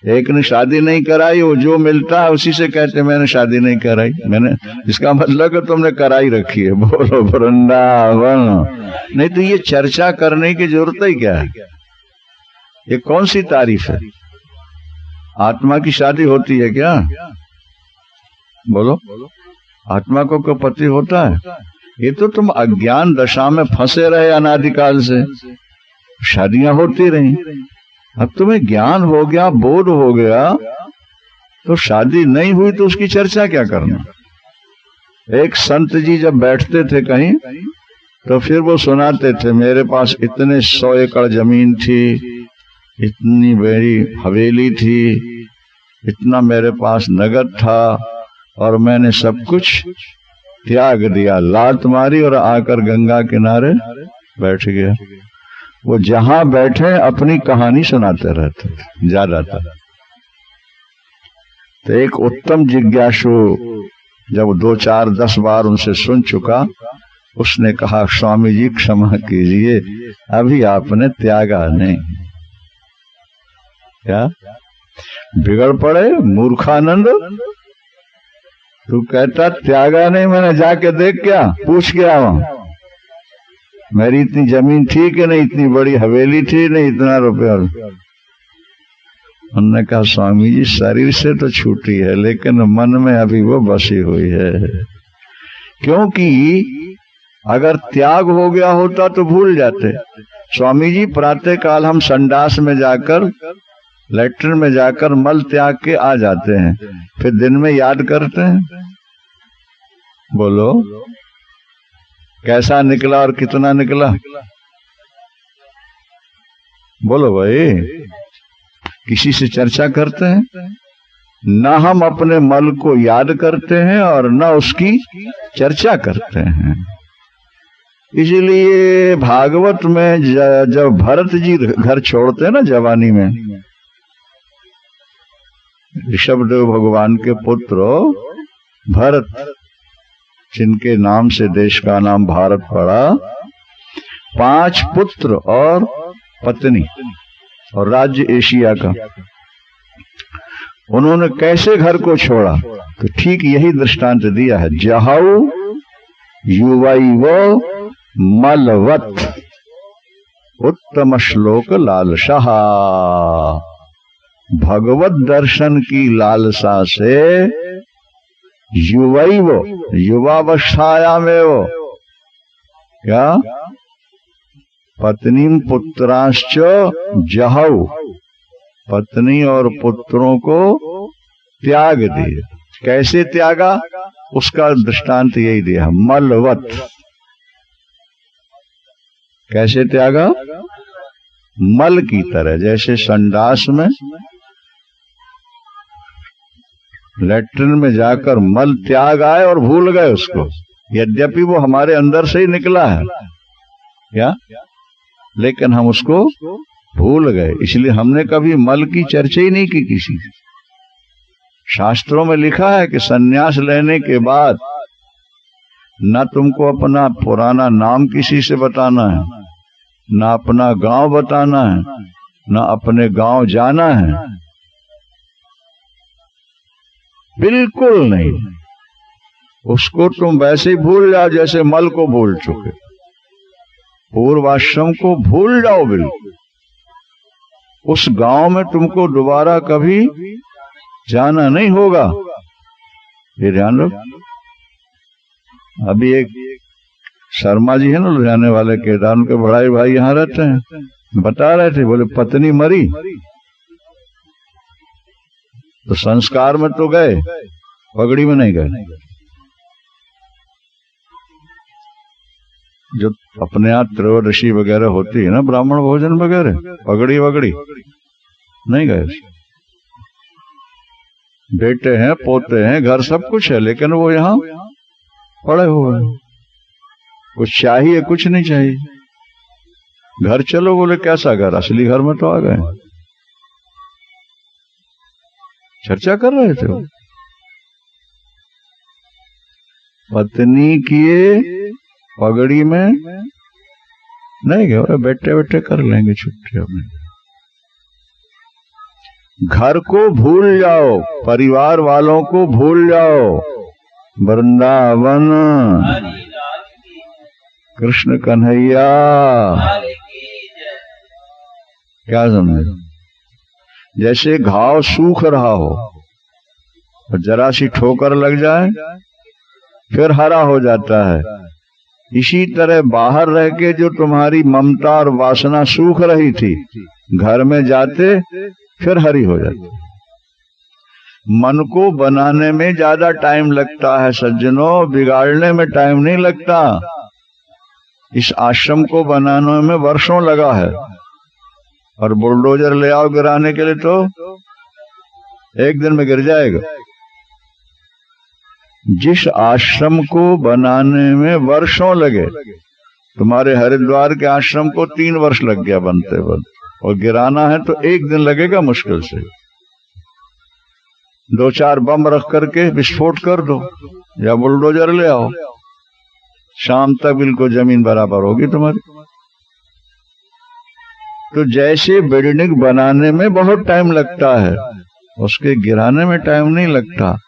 B: एक ने शादी नहीं कराई, वो जो मिलता है उसी से कहते मैंने शादी नहीं कराई, मैंने, इसका मतलब कि तुमने कराई रखी है। बोलो वृंदावन। नहीं तो ये चर्चा करने की जरूरत ही क्या है? ये कौन सी तारीफ है? आत्मा की शादी होती है क्या? बोलो, आत्मा को कोई पति होता है? ये तो तुम अज्ञान दशा में फंसे रहे अनादिकाल से, शादियां होती रही। अब तुम्हें ज्ञान हो गया, बोध हो गया, तो शादी नहीं हुई तो उसकी चर्चा क्या करना? एक संत जी जब बैठते थे कहीं, तो फिर वो सुनाते थे, मेरे पास इतने 100 एकड़ जमीन थी, इतनी बड़ी हवेली थी, इतना मेरे पास नगद था, और मैंने सब कुछ त्याग दिया, लात मारी और आकर गंगा किनारे बैठ गया। वो जहां बैठे अपनी कहानी सुनाते रहते, ज्यादातर। तो एक उत्तम जिज्ञासु जब 2, 4, 10 बार उनसे सुन चुका, उसने कहा, स्वामी जी क्षमा कीजिए, अभी आपने त्यागा नहीं। क्या बिगड़ पड़े मूर्खानंद? तू कहता त्यागा नहीं, मैंने जाके देख, क्या पूछ के आवा, मेरी इतनी जमीन थी कि नहीं, इतनी बड़ी हवेली थी नहीं, इतना रुपया। उन्होंने कहा, स्वामी जी शरीर से तो छूटी है, लेकिन मन में अभी वो बसी हुई है। क्योंकि अगर त्याग हो गया होता तो भूल जाते। स्वामी जी प्रातः काल हम संडास में जाकर, लेटरिन में जाकर मल त्याग के आ जाते हैं, फिर दिन में याद करते हैं। बोलो कैसा निकला और कितना निकला? बोलो भाई, किसी से चर्चा करते हैं? ना हम अपने मल को याद करते हैं और ना उसकी चर्चा करते हैं। इसलिए भागवत में जब भरत जी घर छोड़ते हैं ना जवानी में, ऋषभदेव भगवान के पुत्र भरत, जिनके नाम से देश का नाम भारत पड़ा, 5 पुत्र और पत्नी और राज्य एशिया का, उन्होंने कैसे घर को छोड़ा? तो ठीक यही दृष्टांत दिया है, जहाउ युवैव मलवत, उत्तम श्लोक लालसा। भगवत दर्शन की लालसा से युवैव, युवावस्थाया में वो क्या, पत्नी पुत्राश्च जहौ, पत्नी और पुत्रों को त्याग दिए। कैसे त्यागा? उसका दृष्टांत यही दिया, मलवत। कैसे त्यागा? मल की तरह, जैसे संडास में लेटरिन में जाकर मल त्याग आए और भूल गए उसको, यद्यपि वो हमारे अंदर से ही निकला है क्या, लेकिन हम उसको भूल गए, इसलिए हमने कभी मल की चर्चा ही नहीं की किसी से। शास्त्रों में लिखा है कि सन्यास लेने के बाद न तुमको अपना पुराना नाम किसी से बताना है, न अपना गांव बताना है, न अपने गांव जाना है, बिल्कुल नहीं। उसको तुम वैसे ही भूल जाओ जैसे मल को भूल चुके, पूर्वाश्रम को भूल जाओ बिल्कुल। उस गांव में तुमको दोबारा कभी जाना नहीं होगा, ये ध्यान रखो। अभी एक शर्मा जी है ना लुधियाने वाले केदार, उनके बड़ाई भाई यहाँ रहते हैं, बता रहे थे, बोले पत्नी मरी तो संस्कार में तो गए, पगड़ी में नहीं गए। जो अपने यहाँ त्रयोदशी वगैरह होती है ना, ब्राह्मण भोजन वगैरह, पगड़ी वगड़ी नहीं गए। बेटे हैं, पोते हैं, घर सब कुछ है, लेकिन वो यहाँ पड़े हुए हैं। कुछ चाहिए, कुछ नहीं चाहिए। घर चलो, बोले कैसा घर, असली घर में तो आ गए। चर्चा कर रहे थे वो। पत्नी किए पगड़ी में नहीं गए, बैठे बैठे कर लेंगे छुट्टी अपने। घर को भूल जाओ, परिवार वालों को भूल जाओ। वृंदावन कृष्ण कन्हैया, क्या समझे? जैसे घाव सूख रहा हो और जरा सी ठोकर लग जाए फिर हरा हो जाता है, इसी तरह बाहर रह के जो तुम्हारी ममता और वासना सूख रही थी, घर में जाते फिर हरी हो जाती। मन को बनाने में ज्यादा टाइम लगता है सज्जनों, बिगाड़ने में टाइम नहीं लगता। इस आश्रम को बनाने में वर्षों लगा है, और बुलडोजर ले आओ गिराने के लिए तो एक दिन में गिर जाएगा। जिस आश्रम को बनाने में वर्षों लगे, तुम्हारे हरिद्वार के आश्रम को 3 वर्ष लग गया बनते बनते, और गिराना है तो एक दिन लगेगा मुश्किल से। 2-4 बम रख करके विस्फोट कर दो या बुलडोजर ले आओ, शाम तक बिल्कुल जमीन बराबर होगी तुम्हारी। तो जैसे बिल्डिंग बनाने में बहुत टाइम लगता है, उसके गिराने में टाइम नहीं लगता,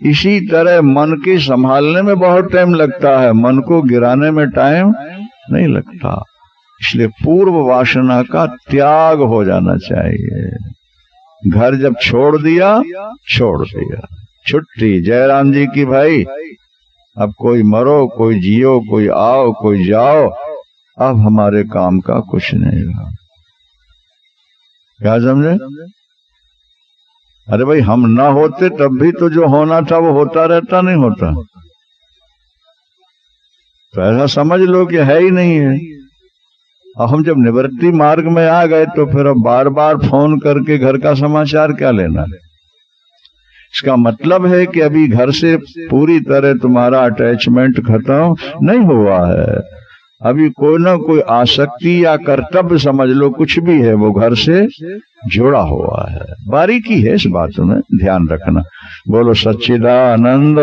B: इसी तरह मन के संभालने में बहुत टाइम लगता है, मन को गिराने में टाइम नहीं लगता। इसलिए पूर्व वासना का त्याग हो जाना चाहिए। घर जब छोड़ दिया, छोड़ दिया, छुट्टी जयराम जी की भाई। अब कोई मरो, कोई जियो, कोई आओ, कोई जाओ, अब हमारे काम का कुछ नहीं रहा। क्या समझे? अरे भाई, हम ना होते तब भी तो जो होना था वो होता रहता, नहीं होता? तो ऐसा समझ लो कि है ही नहीं है। अब हम जब निवृत्ति मार्ग में आ गए तो फिर अब बार बार फोन करके घर का समाचार क्या लेना। इसका मतलब है कि अभी घर से पूरी तरह तुम्हारा अटैचमेंट खत्म नहीं हुआ है। अभी कोई ना कोई आसक्ति या कर्तव्य समझ लो, कुछ भी है, वो घर से जुड़ा हुआ है। बारीकी है इस बात में, ध्यान रखना। बोलो सच्चिदानंद।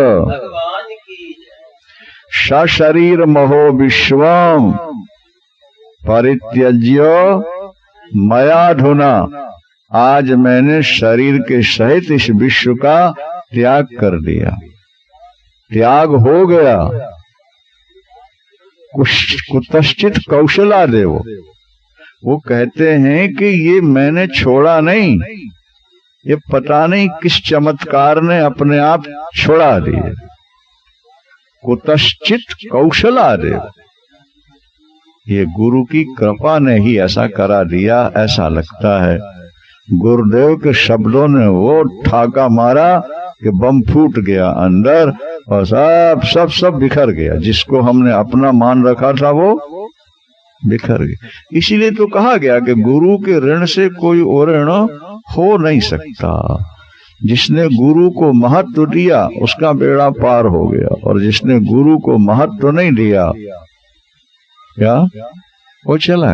B: सशरीर महो विश्वम परित्यज्य मयाधुना। आज मैंने शरीर के सहित इस विश्व का त्याग कर दिया, त्याग हो गया। कुतश्चित कौशलादेव, वो कहते हैं कि ये मैंने छोड़ा नहीं, ये पता नहीं किस चमत्कार ने अपने आप छोड़ा दिए। कुतश्चित कौशलादेव, ये गुरु की कृपा ने ही ऐसा करा दिया, ऐसा लगता है। गुरुदेव के शब्दों ने वो ठाका मारा कि बम फूट गया अंदर, और सब सब सब बिखर गया। जिसको हमने अपना मान रखा था वो बिखर गई। इसीलिए तो कहा गया कि गुरु के ऋण से कोई और ऋण हो नहीं सकता। जिसने गुरु को महत्व दिया उसका बेड़ा पार हो गया, और जिसने गुरु को महत्व नहीं दिया क्या वो चला